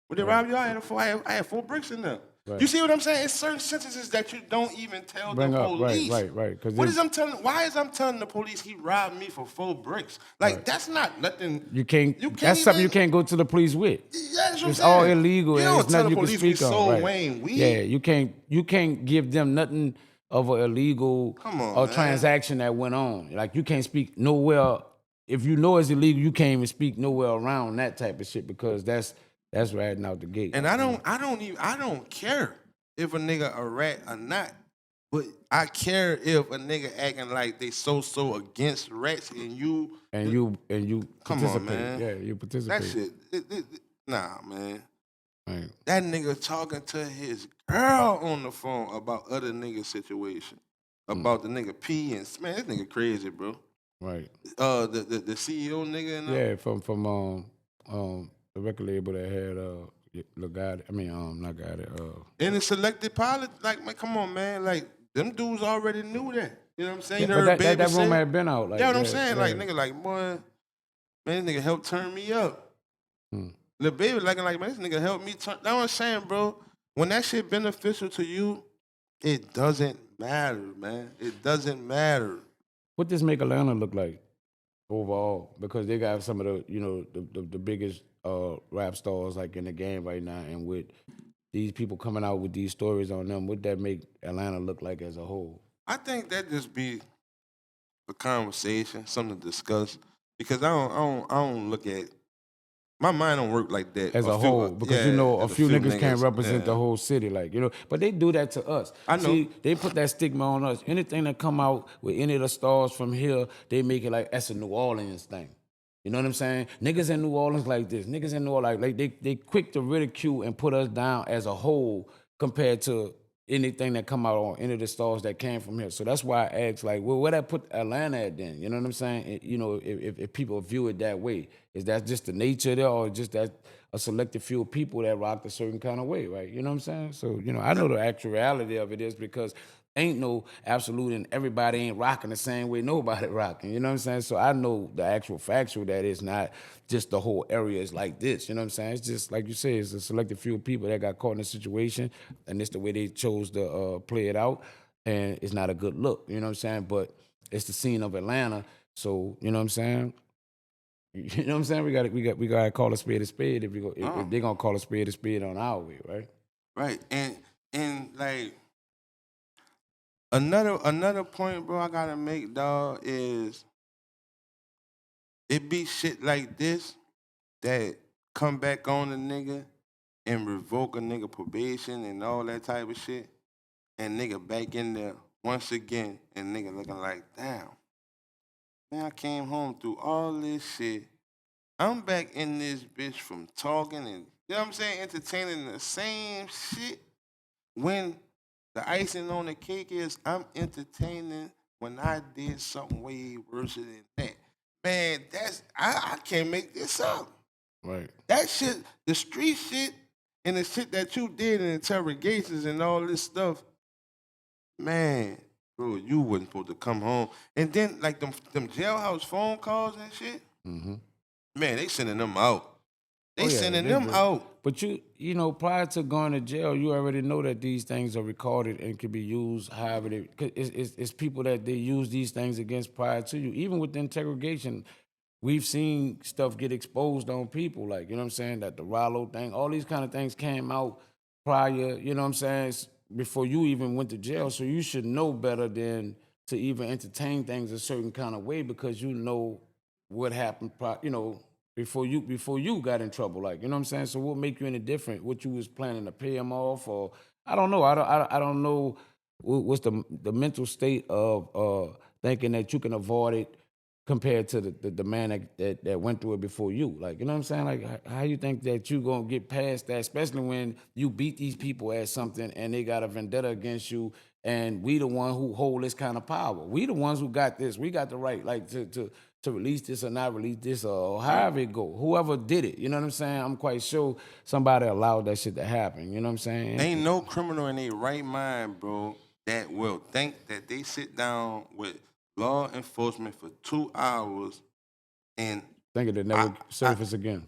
What they rob you out? I had 4 bricks in there. Right. You see what I'm saying? It's certain sentences that you don't even tell Bring the up, police. right. Why is I'm telling the police he robbed me for 4 bricks? Like that's not nothing. You can't. You can't That's something you even- can't go to the police with. Yeah, that's what I'm It's all saying. illegal, You and don't it's tell nothing the you can police we speak on. sold Right? Wayne weed. Yeah, you can't give them nothing of an illegal Come on, or man. transaction that went on. Like you can't speak nowhere. If you know it's illegal, you can't even speak nowhere around that type of shit because that's ratting out the gate. And I don't care if a nigga a rat or not. But I care if a nigga acting like they so against rats and you Come on, participate. man. Yeah, you participate. That shit, nah, man. Right. That nigga talking to his girl on the phone about other nigga situation, about the nigga P and man, this nigga crazy, bro. Right. The CEO nigga and Yeah, from the record label that had Legati. I mean not got it. and the selected pilot. Like, man, come on, man. Like them dudes already knew that. You know what I'm saying? Yeah, You but heard that Baby rumor say- had been out. Like, yeah, what I'm saying? yeah. Like nigga, like boy, man, this nigga helped turn me up. Hmm. The baby like man, this nigga helped me turn. That's what I'm saying, bro. When that shit beneficial to you, it doesn't matter, man. It doesn't matter. What does make Atlanta look like overall? Because they got some of the, you know, the biggest rap stars like in the game right now, and with these people coming out with these stories on them, what that make Atlanta look like as a whole? I think that just be a conversation, something to discuss. Because I don't look at My mind don't work like that. as a few, whole, because you know a as few niggas can't represent yeah. the whole city, like, you know. But they do that to us. I know. See, they put that stigma on us. Anything that come out with any of the stars from here, they make it like that's a New Orleans thing. You know what I'm saying? Niggas in New Orleans like this. Niggas in New Orleans like they quick to ridicule and put us down as a whole compared to anything that come out on any of the stars that came from here. So that's why I asked, like, well, where that put Atlanta at then? You know what I'm saying? You know, if people view it that way, is that just the nature there, or just that a selected few people that rocked a certain kind of way, right? You know what I'm saying? So, you know, I know the actual reality of it is because ain't no absolute and everybody ain't rocking the same way nobody rocking. You know what I'm saying? So I know the actual factual that it's not just the whole area is like this. You know what I'm saying? It's just like you say, it's a selected few people that got caught in a situation, and it's the way they chose to play it out, and it's not a good look. You know what I'm saying? But it's the scene of Atlanta, so you know what I'm saying. You know what I'm saying? We got to call a spade if if they're gonna call a spade on our way, right? Right. And like another point, bro, I gotta make, dog, is it be shit like this that come back on a nigga and revoke a nigga probation and all that type of shit, and nigga back in there once again, and nigga looking like, damn, man, I came home through all this shit. I'm back in this bitch from talking and, you know what I'm saying, entertaining the same shit. When the icing on the cake is I'm entertaining when I did something way worse than that. Man, I can't make this up. Right. That shit, the street shit, and the shit that you did in interrogations and all this stuff, man, bro, you wasn't supposed to come home. And then like them jailhouse phone calls and shit, man, they sending them out. They sending them do. out. But you know, prior to going to jail, you already know that these things are recorded and can be used however they. Cause it's people that they use these things against prior to you. Even with the interrogation, we've seen stuff get exposed on people, like, you know what I'm saying, that the Rollo thing, all these kind of things came out prior, you know what I'm saying, before you even went to jail. So you should know better than to even entertain things a certain kind of way, because you know what happened, you know, before you got in trouble, like, you know what I'm saying. So what make you any different? What you was planning to pay him off, or I don't know. I don't know what's the mental state of thinking that you can avoid it compared to the man that went through it before you. Like, you know what I'm saying? Like, how you think that you gonna get past that, especially when you beat these people at something and they got a vendetta against you, and we the one who hold this kind of power. We the ones who got this. We got the right, like, to release this or not release this, or however it go. Whoever did it, you know what I'm saying? I'm quite sure somebody allowed that shit to happen. You know what I'm saying? Ain't no criminal in their right mind, bro, that will think that they sit down with law enforcement for 2 hours and Think it never surface again.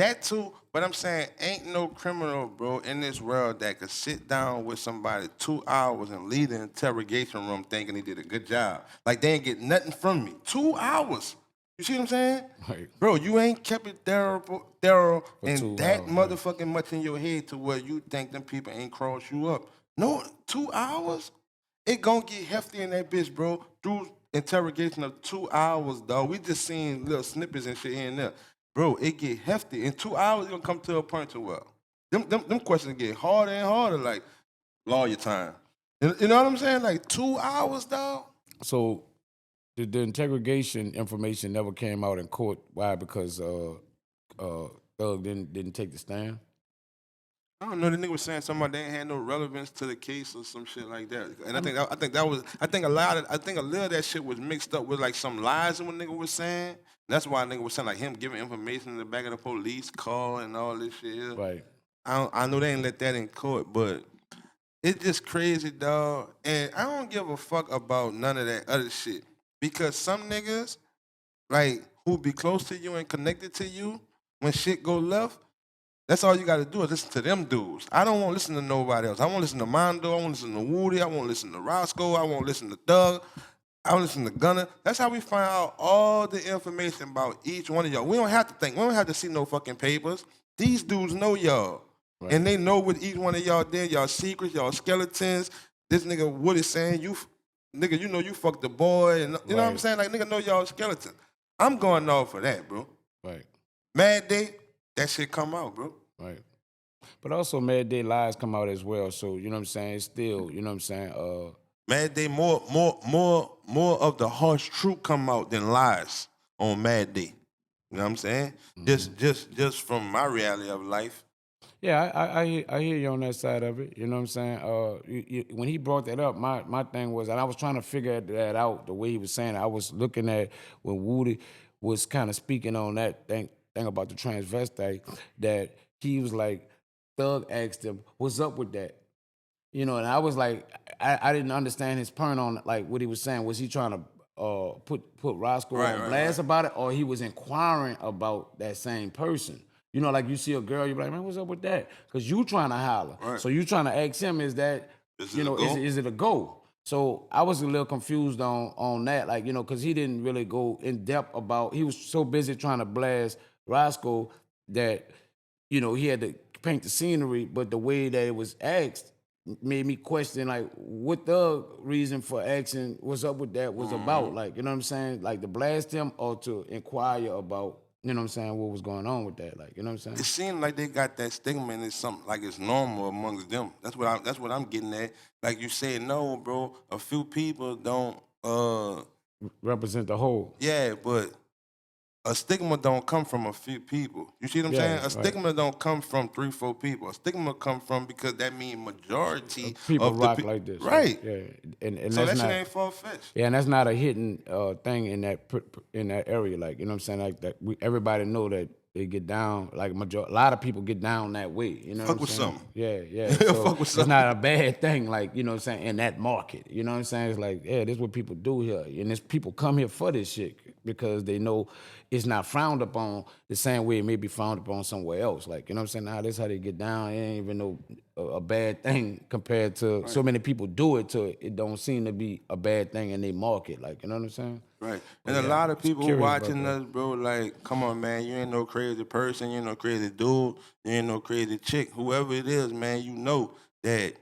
that too. But I'm saying, ain't no criminal, bro, in this world that could sit down with somebody 2 hours and leave the interrogation room thinking he did a good job. Like they ain't get nothing from me. 2 hours. You see what I'm saying? Right. Bro, you ain't kept it thorough and 2 that hours, motherfucking much in your head to where you think them people ain't cross you up. No, 2 hours? It gonna get hefty in that bitch, bro. Through interrogation of 2 hours, dog. We just seen little snippets and shit here and there. Bro, it get hefty. In 2 hours, it gonna come to a point to where them questions get harder and harder, like lawyer time. You know what I'm saying? Like 2 hours, dog. So the interrogation information never came out in court. Why? Because Thug didn't take the stand. I don't know. The nigga was saying something about they ain't had no relevance to the case or some shit like that. And I think a little of that shit was mixed up with like some lies that one nigga was saying. That's why a nigga was saying like him giving information in the back of the police car and all this shit. Right. I know they ain't let that in court, but it's just crazy, dog. And I don't give a fuck about none of that other shit because some niggas like who be close to you and connected to you when shit go left. That's all you got to do is listen to them dudes. I don't want to listen to nobody else. I want to listen to Mondo. I want to listen to Woody. I want to listen to Roscoe. I want to listen to Doug. I want to listen to Gunner. That's how we find out all the information about each one of y'all. We don't have to think. We don't have to see no fucking papers. These dudes know y'all. Right. And they know what each one of y'all did, y'all secrets, y'all skeletons. This nigga Woody saying, nigga, you know you fucked the boy. And you know what I'm saying? Like, nigga know y'all skeleton. I'm going off for that, bro. Right. Mad Day, that shit come out, bro. Right. But also, Mad Day lies come out as well. So, you know what I'm saying? It's still, you know what I'm saying? Mad Day, more of the harsh truth come out than lies on Mad Day. You know what I'm saying? Just from my reality of life. Yeah, I hear you on that side of it. You know what I'm saying? When he brought that up, my thing was, and I was trying to figure that out the way he was saying it. I was looking at when Woody was kind of speaking on that thing about the transvestite, that he was like, Thug asked him, "What's up with that?" You know, and I was like, I didn't understand his point on like what he was saying. Was he trying to put Roscoe on blast about it, or he was inquiring about that same person? You know, like you see a girl, you be like, man, what's up with that? Because you trying to holler. Right. So you trying to ask him, is that, Is you it a know, go? is it a go? So I was a little confused on that, like, you know, because he didn't really go in depth about, he was so busy trying to blast Roscoe that, you know, he had to paint the scenery, but the way that it was asked made me question, like, what the reason for asking what's up with that was about. Like, you know what I'm saying? Like, to blast him or to inquire about, you know what I'm saying, what was going on with that. Like, you know what I'm It saying? seems like they got that stigma and it's something like it's normal amongst them. That's what I'm getting at. Like you said, no, bro. A few people don't. Represent the whole. Yeah, but a stigma don't come from a few people. You see what I'm Yeah, saying? A right. stigma don't come from 3-4 people. A stigma come from because that means majority People of the rock like this. Right. Yeah. And So that's that shit not, ain't far fetched. yeah, and that's not a hidden thing in that area. Like, you know what I'm saying? Like that, everybody know that they get down. Like a lot of people get down that way. You know Fuck what I'm with saying? something. Yeah. So Fuck with it's something. not a bad thing. Like, you know what I'm saying? In that market, you know what I'm saying? It's like, yeah, this is what people do here, and this people come here for this shit because they know it's not frowned upon the same way it may be frowned upon somewhere else. Like, you know what I'm saying? Nah, this how they get down. It ain't even no a bad thing compared to so many people do it to it don't seem to be a bad thing in their market. Like, you know what I'm saying? Right. But And a yeah, lot of I'm people who curious about watching that. us, bro, like, come on, man, you ain't no crazy person, you ain't no crazy dude, you ain't no crazy chick. Whoever it is, man, you know that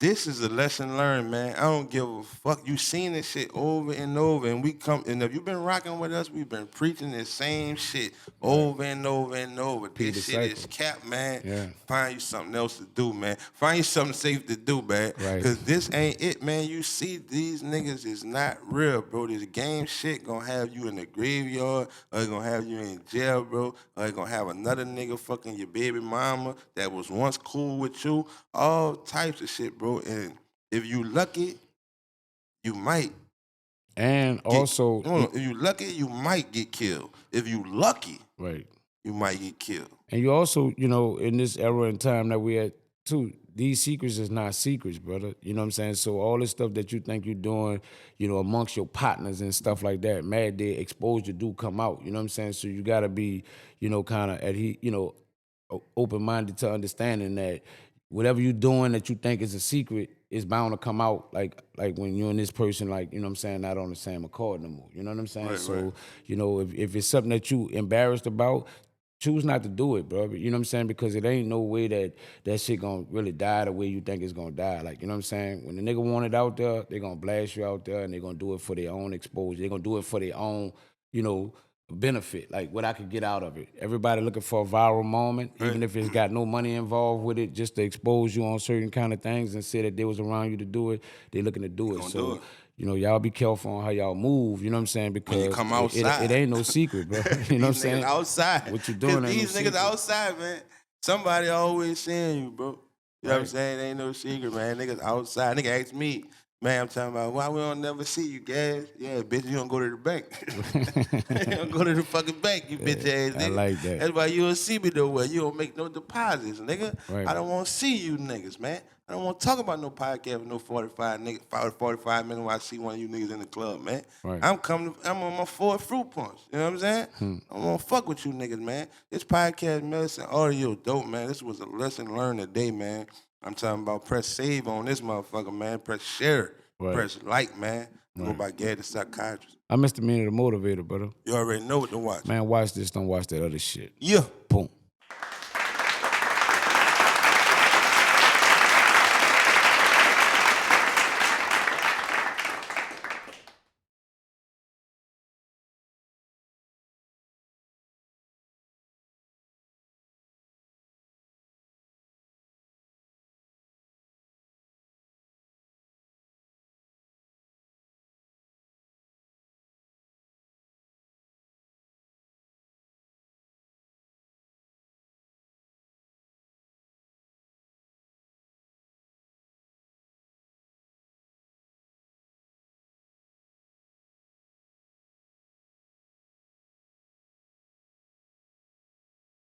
this is a lesson learned, man. I don't give a fuck. You seen this shit over and over, and and if you've been rocking with us, we've been preaching the same shit over and over and over. Repeat This the shit is cycle. cap, man. Yeah. Find you something else to do, man. Find you something safe to do, man. Right. Cause this ain't it, man. You see, these niggas is not real, bro. This game shit gonna have you in the graveyard, or it gonna have you in jail, bro, or it gonna have another nigga fucking your baby mama that was once cool with you. All types of shit, bro. And if you lucky, you might And get. also, Hold on, if you lucky, you might get killed. If you lucky, right. you might get killed. And you also, you know, in this era and time that we at too, these secrets is not secrets, brother. You know what I'm saying? So all this stuff that you think you're doing, you know, amongst your partners and stuff like that, Mad Day exposure do come out. You know what I'm saying? So you gotta be, you know, kind of open-minded to understanding that whatever you're doing that you think is a secret is bound to come out like when you and this person, like, you know what I'm saying, not on the same accord no more. You know what I'm saying? Right, So, right. you know, if it's something that you embarrassed about, choose not to do it, bro. You know what I'm saying? Because it ain't no way that shit gonna really die the way you think it's gonna die. Like, you know what I'm saying? When the nigga want it out there, they gonna blast you out there and they gonna do it for their own exposure. They gonna do it for their own, you know, benefit, like what I could get out of it. Everybody looking for a viral moment, even if it's got no money involved with it, just to expose you on certain kind of things and say that they was around you to do it, they looking to do it. gonna So, do it. you know, y'all be careful on how y'all move, you know what I'm saying? Because When you come it outside. ain't no secret, bro. You know what I'm These saying? niggas outside. What you Cause doing ain't no these niggas secret. outside, man. Somebody always seeing you, bro. You know what I'm Right. saying? Ain't no secret, man. Niggas outside. Nigga ask me, man, I'm talking about why we don't never see you, guys. Yeah, bitch, you don't go to the bank. You don't go to the fucking bank, you bitch ass nigga. I like that. That's why you don't see me nowhere. You don't make no deposits, nigga. Right. I don't want to see you niggas, man. I don't want to talk about no podcast with no 45 minutes while I see one of you niggas in the club, man. Right. I'm on my fourth fruit punch. You know what I'm saying? I don't want to fuck with you niggas, man. This podcast, medicine, audio, dope, man. This was a lesson learned today, man. I'm talking about press save on this motherfucker, man. Press share. Right. Press like, man. Go by Gad the Psychiatrist. I'm Mr. Meaner the Motivator, brother. You already know what to watch. Man, watch this, don't watch that other shit. Yeah. Boom.